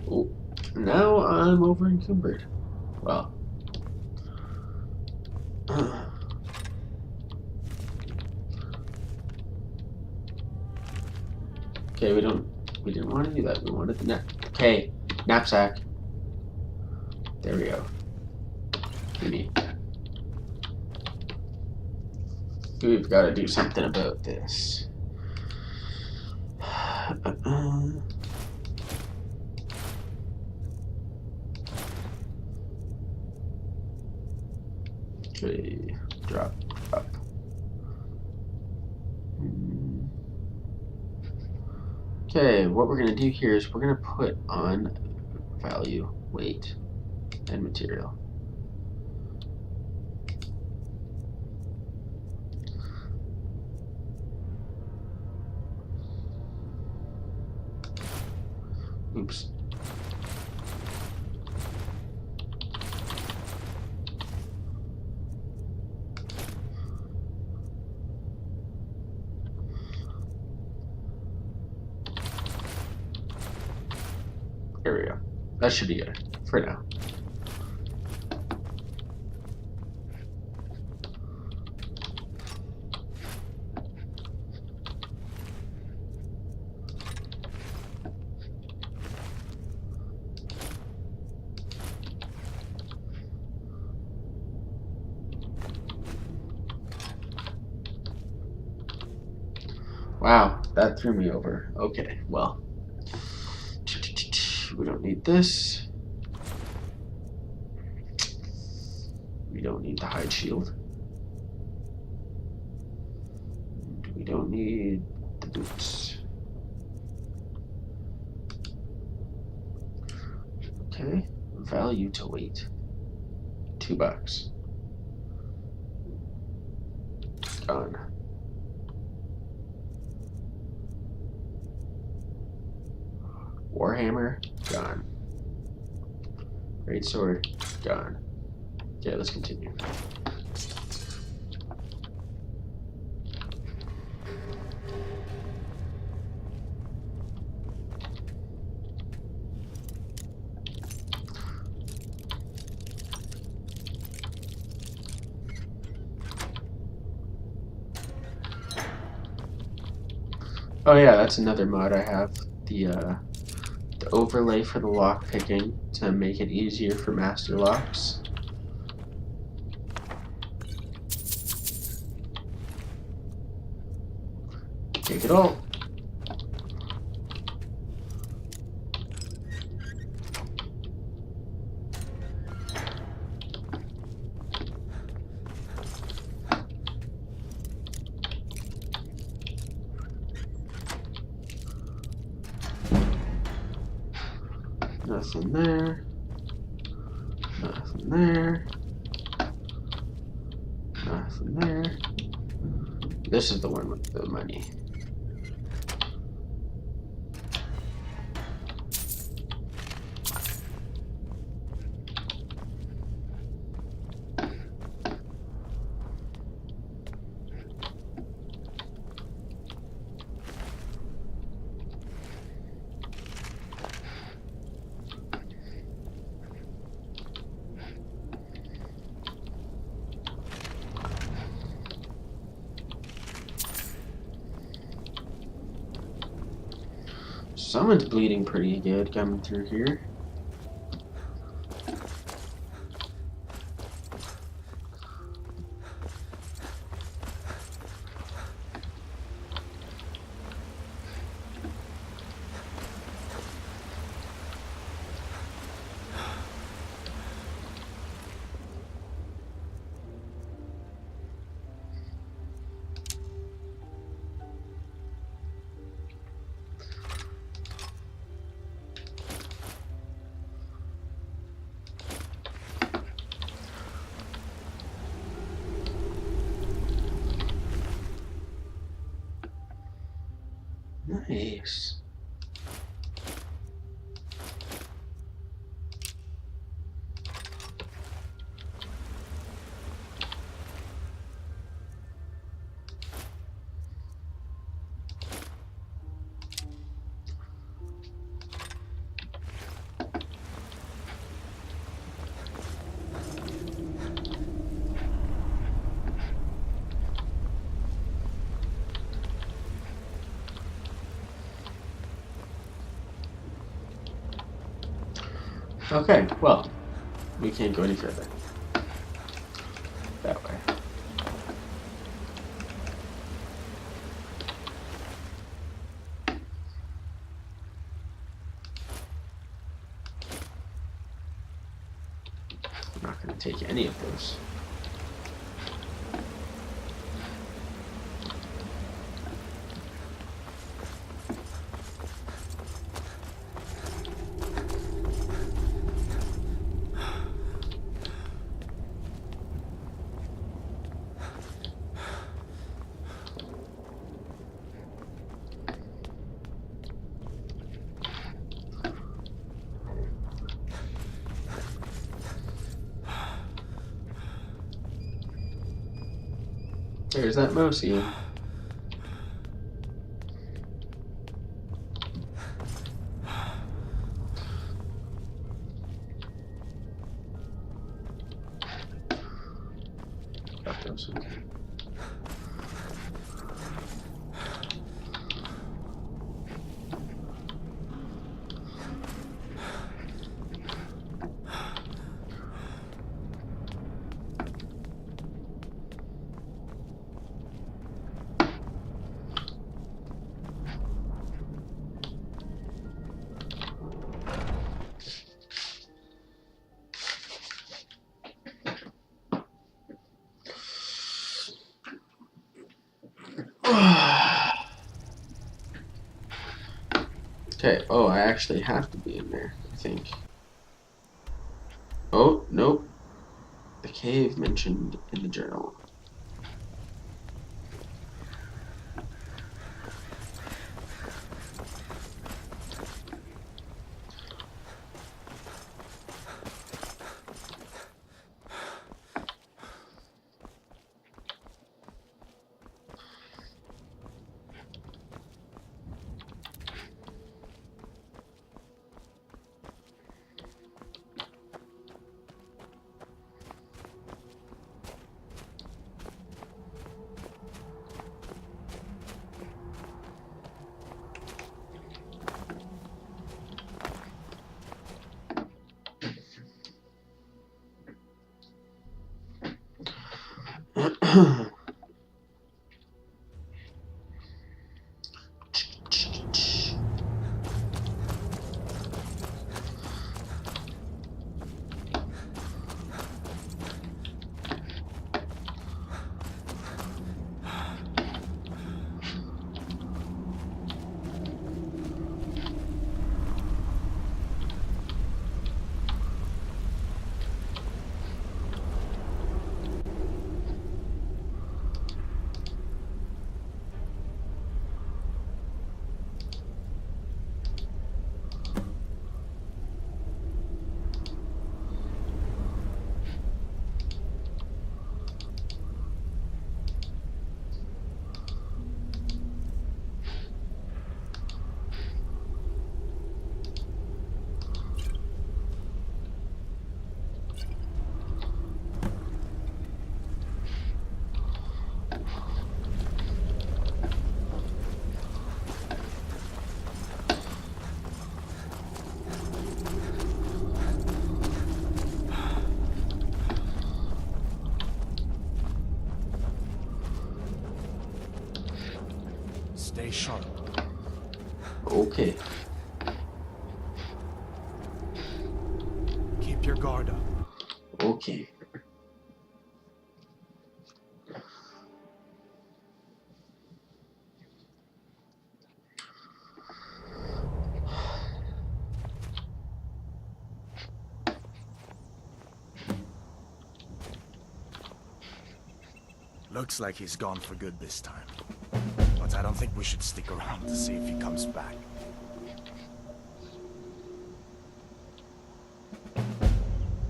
A: Oh, now I'm over encumbered. Well. Okay, we didn't want to do that. We wanted the okay, knapsack. There we go. Maybe. We've got to do something about this. Okay, drop up. Okay, what we're going to do here is we're going to put on value, weight, and material. Oops. There we go. That should be good for now. Wow, that threw me over. Okay, well. We don't need this. We don't need the hide shield. We don't need the boots. Okay, value to weight. $2. Gone. Warhammer, gone. Greatsword, gone. Okay, let's continue. Oh yeah, that's another mod I have. The overlay for the lockpicking to make it easier for master locks. Take it all. Nothing there. Nothing there. Nothing there. This is the one with the money. Someone's bleeding pretty good coming through here. Nice. Okay, well, we can't go any further. That way. I'm not going to take any of those. There's that Mosi. Got those, okay. Okay, oh, I actually have to be in there, I think. Oh, nope. The cave mentioned in the journal.
G: your guard up.
A: Okay.
H: Looks like he's gone for good this time. But I don't think we should stick around to see if he comes back.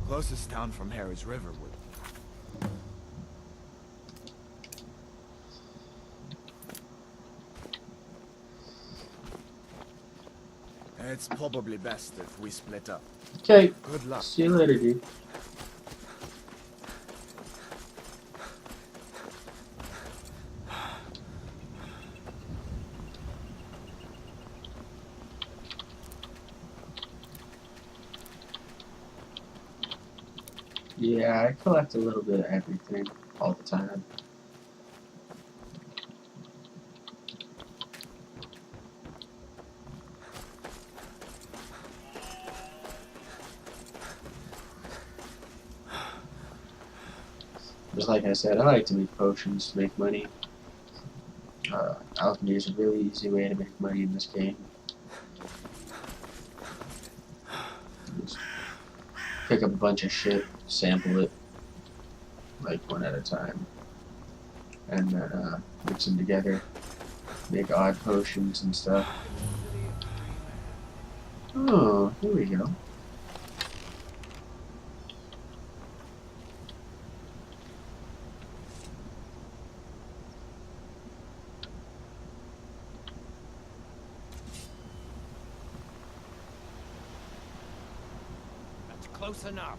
H: Closest town from here is Riverwood. It's probably best if we split up.
A: Okay.
H: Good luck.
A: See you later, dude. Yeah, I collect a little bit of everything all the time. Just like I said, I like to make potions to make money. Alchemy is a really easy way to make money in this game. Just pick up a bunch of shit, sample it, like one at a time, and then mix them together, make odd potions and stuff. Oh, here we go.
D: That's close enough.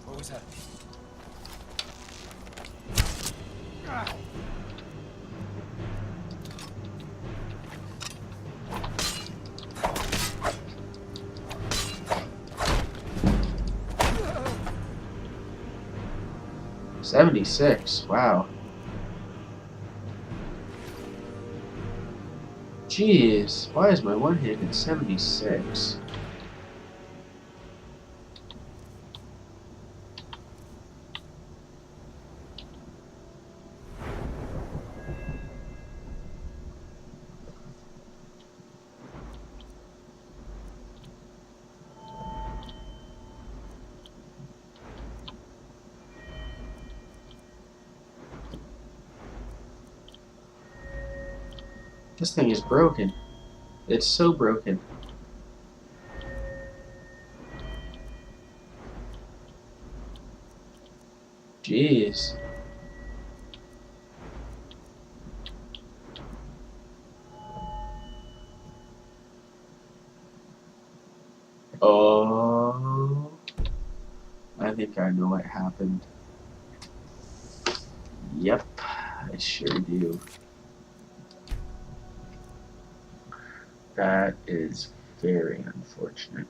H: What was that?
D: Ah.
A: $76. Wow. Jeez, why is my one hit at 76? This thing is broken. It's so broken. Jeez. Oh, I think I know what happened. Yep, I sure do. That is very unfortunate.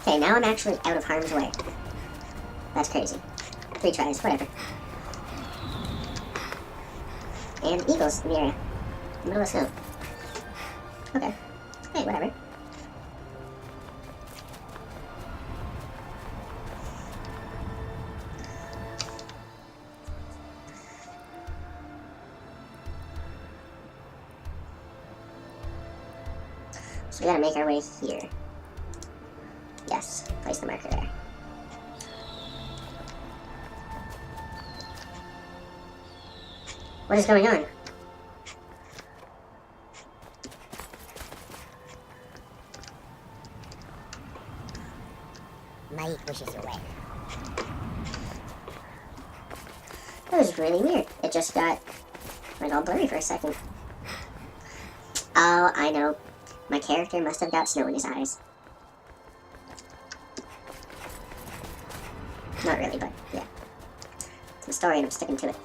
I: Okay, now I'm actually out of harm's way. That's crazy. 3 tries, whatever. And eagles in the area. In the middle of snow. Okay. Hey, whatever. So we gotta make our way here. Yes, place the marker there. What is going on? Might wishes your way. That was really weird. It just got like all blurry for a second. Oh, I know. My character must have got snow in his eyes. Not really, but yeah. It's the story and I'm sticking to it.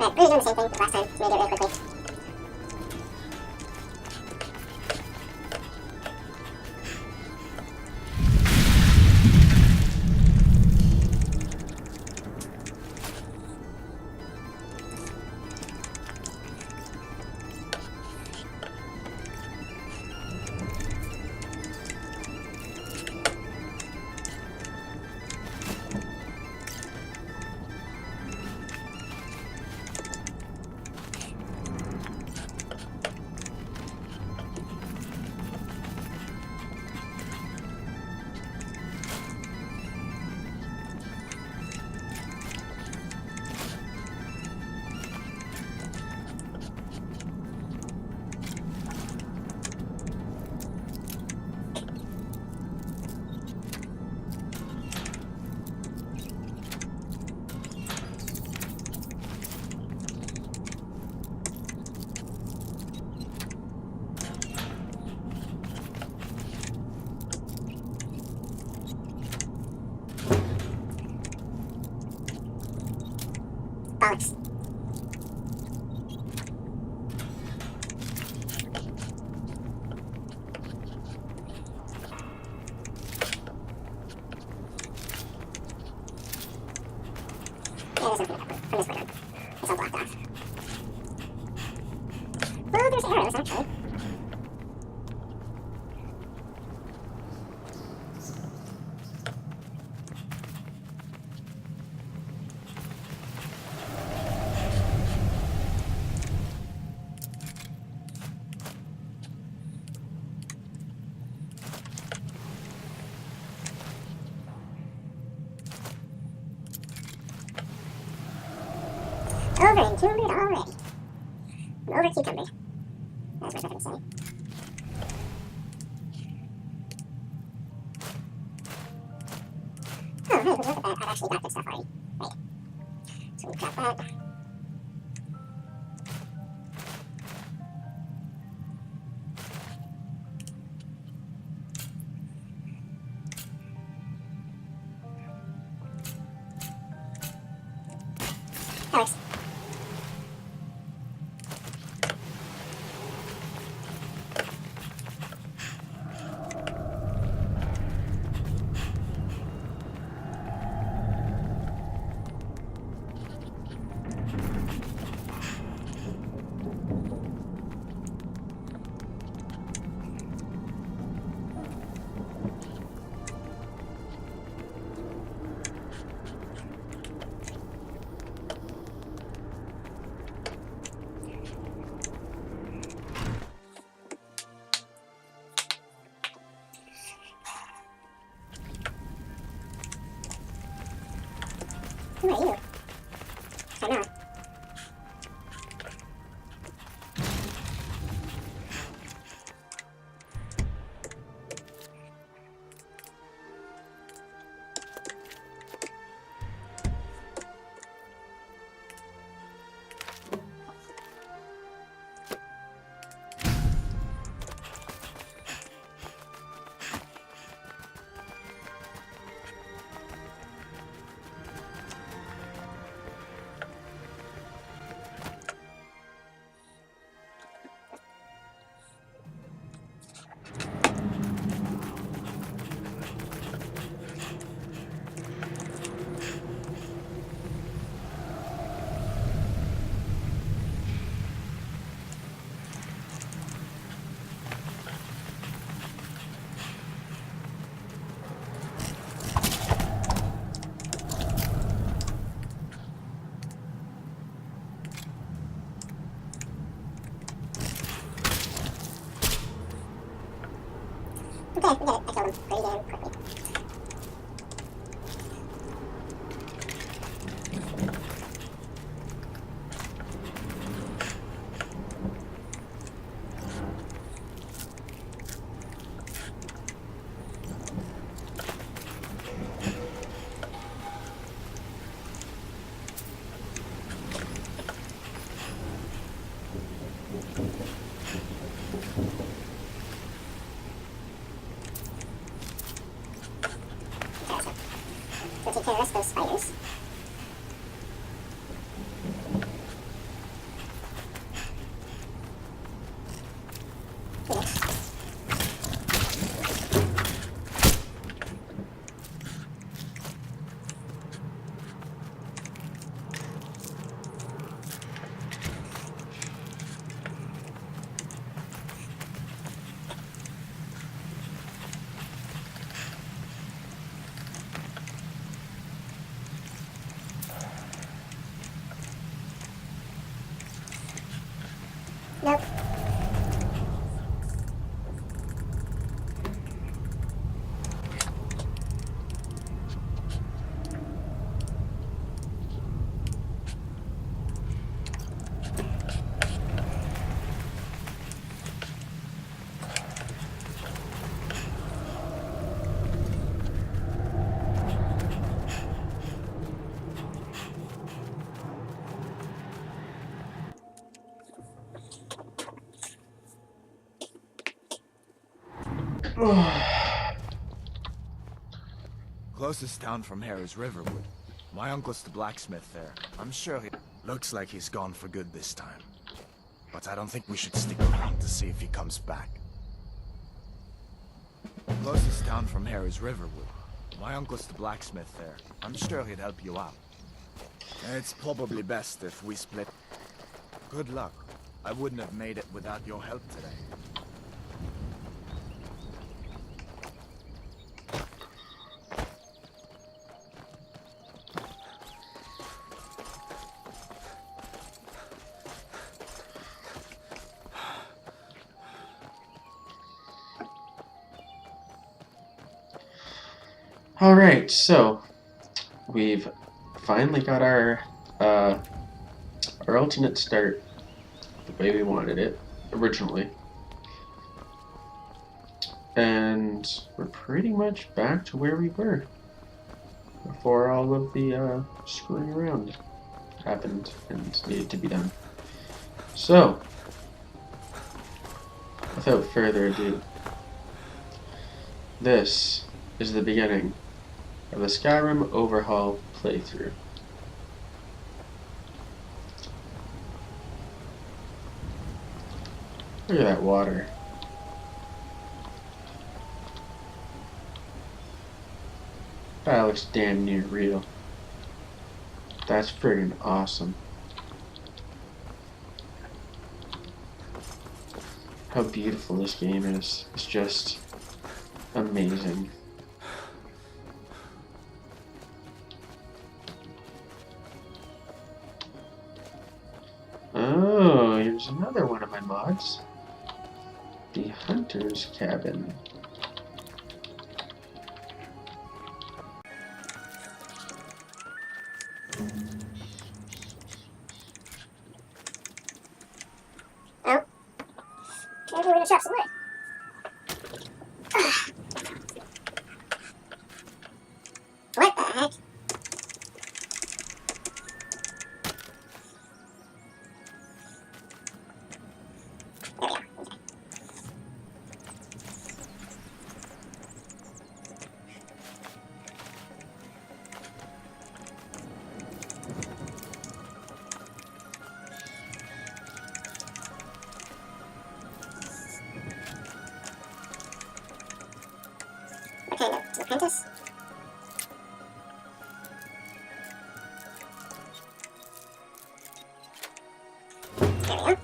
I: Alright, we're doing the same thing as last time, so we're gonna do it really quickly. Bollocks. Yeah, there's nothing from this point on. It's all blocked off. Well, there's arrows, actually. Over encumbered already. I'm over cucumbered. That's what I was going to say. Oh, hey, but look at that. I've actually got good stuff already. Right. So we've got that. Alex. Who are you? I know. Yeah, we got it. I killed him. Pretty damn quickly. So take care of the rest of those spiders. Nope.
H: Closest town from here is Riverwood. My uncle's the blacksmith there. I'm sure he... Looks like he's gone for good this time. But I don't think we should stick around to see if he comes back. Closest town from here is Riverwood. My uncle's the blacksmith there. I'm sure he'd help you out. It's probably best if we split. Good luck. I wouldn't have made it without your help today.
A: Alright, so we've finally got our alternate start the way we wanted it originally. And we're pretty much back to where we were before all of the screwing around happened and needed to be done. So, without further ado, this is the beginning of the Skyrim Overhaul playthrough. Look at that water. That looks damn near real. That's friggin' awesome. How beautiful this game is. It's just amazing. Oh, here's another one of my mods. The Hunter's Cabin.
I: Oh. Maybe we're gonna chop some wood. What the heck? Okay, no, it's an apprentice. There we go.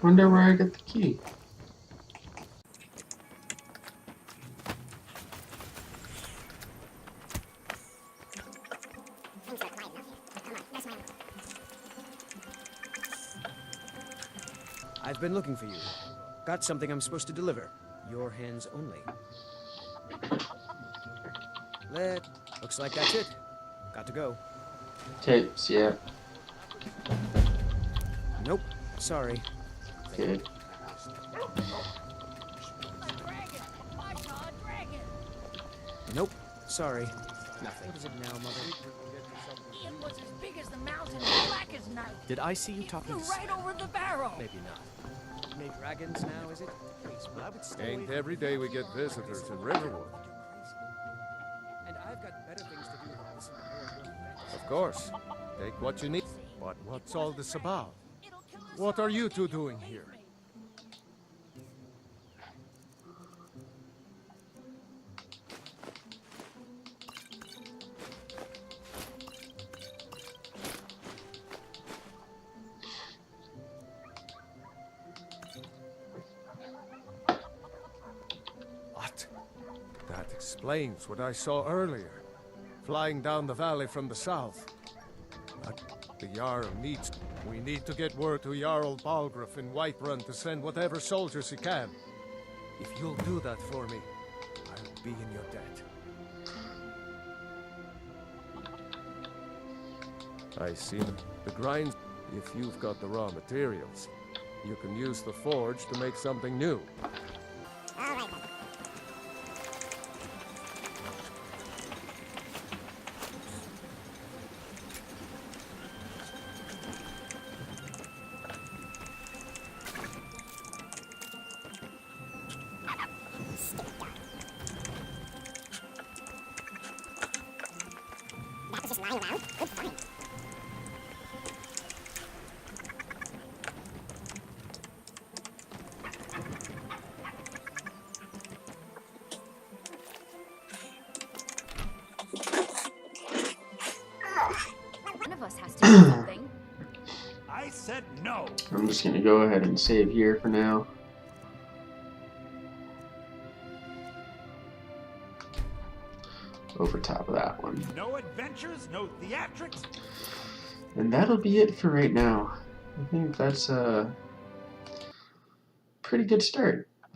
A: Wonder where I get the key.
D: I've been looking for you. Got something I'm supposed to deliver. Your hands only. Looks like that's it. Got to go.
A: Tapes, yeah.
D: Nope. Sorry.
A: Okay.
D: Nope. Sorry. Nothing. What is it now, Mother?
E: Ian was as big as the mountain and black as night.
D: Did I see you talking
E: Flew right over the barrel.
D: Maybe not. Made dragons now, is it? Please, I would stay
J: Ain't every day we get visitors in Riverwood.
D: And I've got better things to do than listen to more of your adventures.
J: Of course. Take what you need. But what's all this about? What are you two doing here? What? That explains what I saw earlier. Flying down the valley from the south. But the Jarl needs... We need to get word to Jarl Balgruuf in Whiterun to send whatever soldiers he can. If you'll do that for me, I'll be in your debt. I see the grinds. If you've got the raw materials, you can use the forge to make something new.
I: All right then. That was just lying around. Good find.
E: One of us has to do something.
C: I said no.
A: I'm just gonna go ahead and save here for now. Over top of that one.
C: No adventures, no theatrics.
A: And that'll be it for right now. I think that's a pretty good start.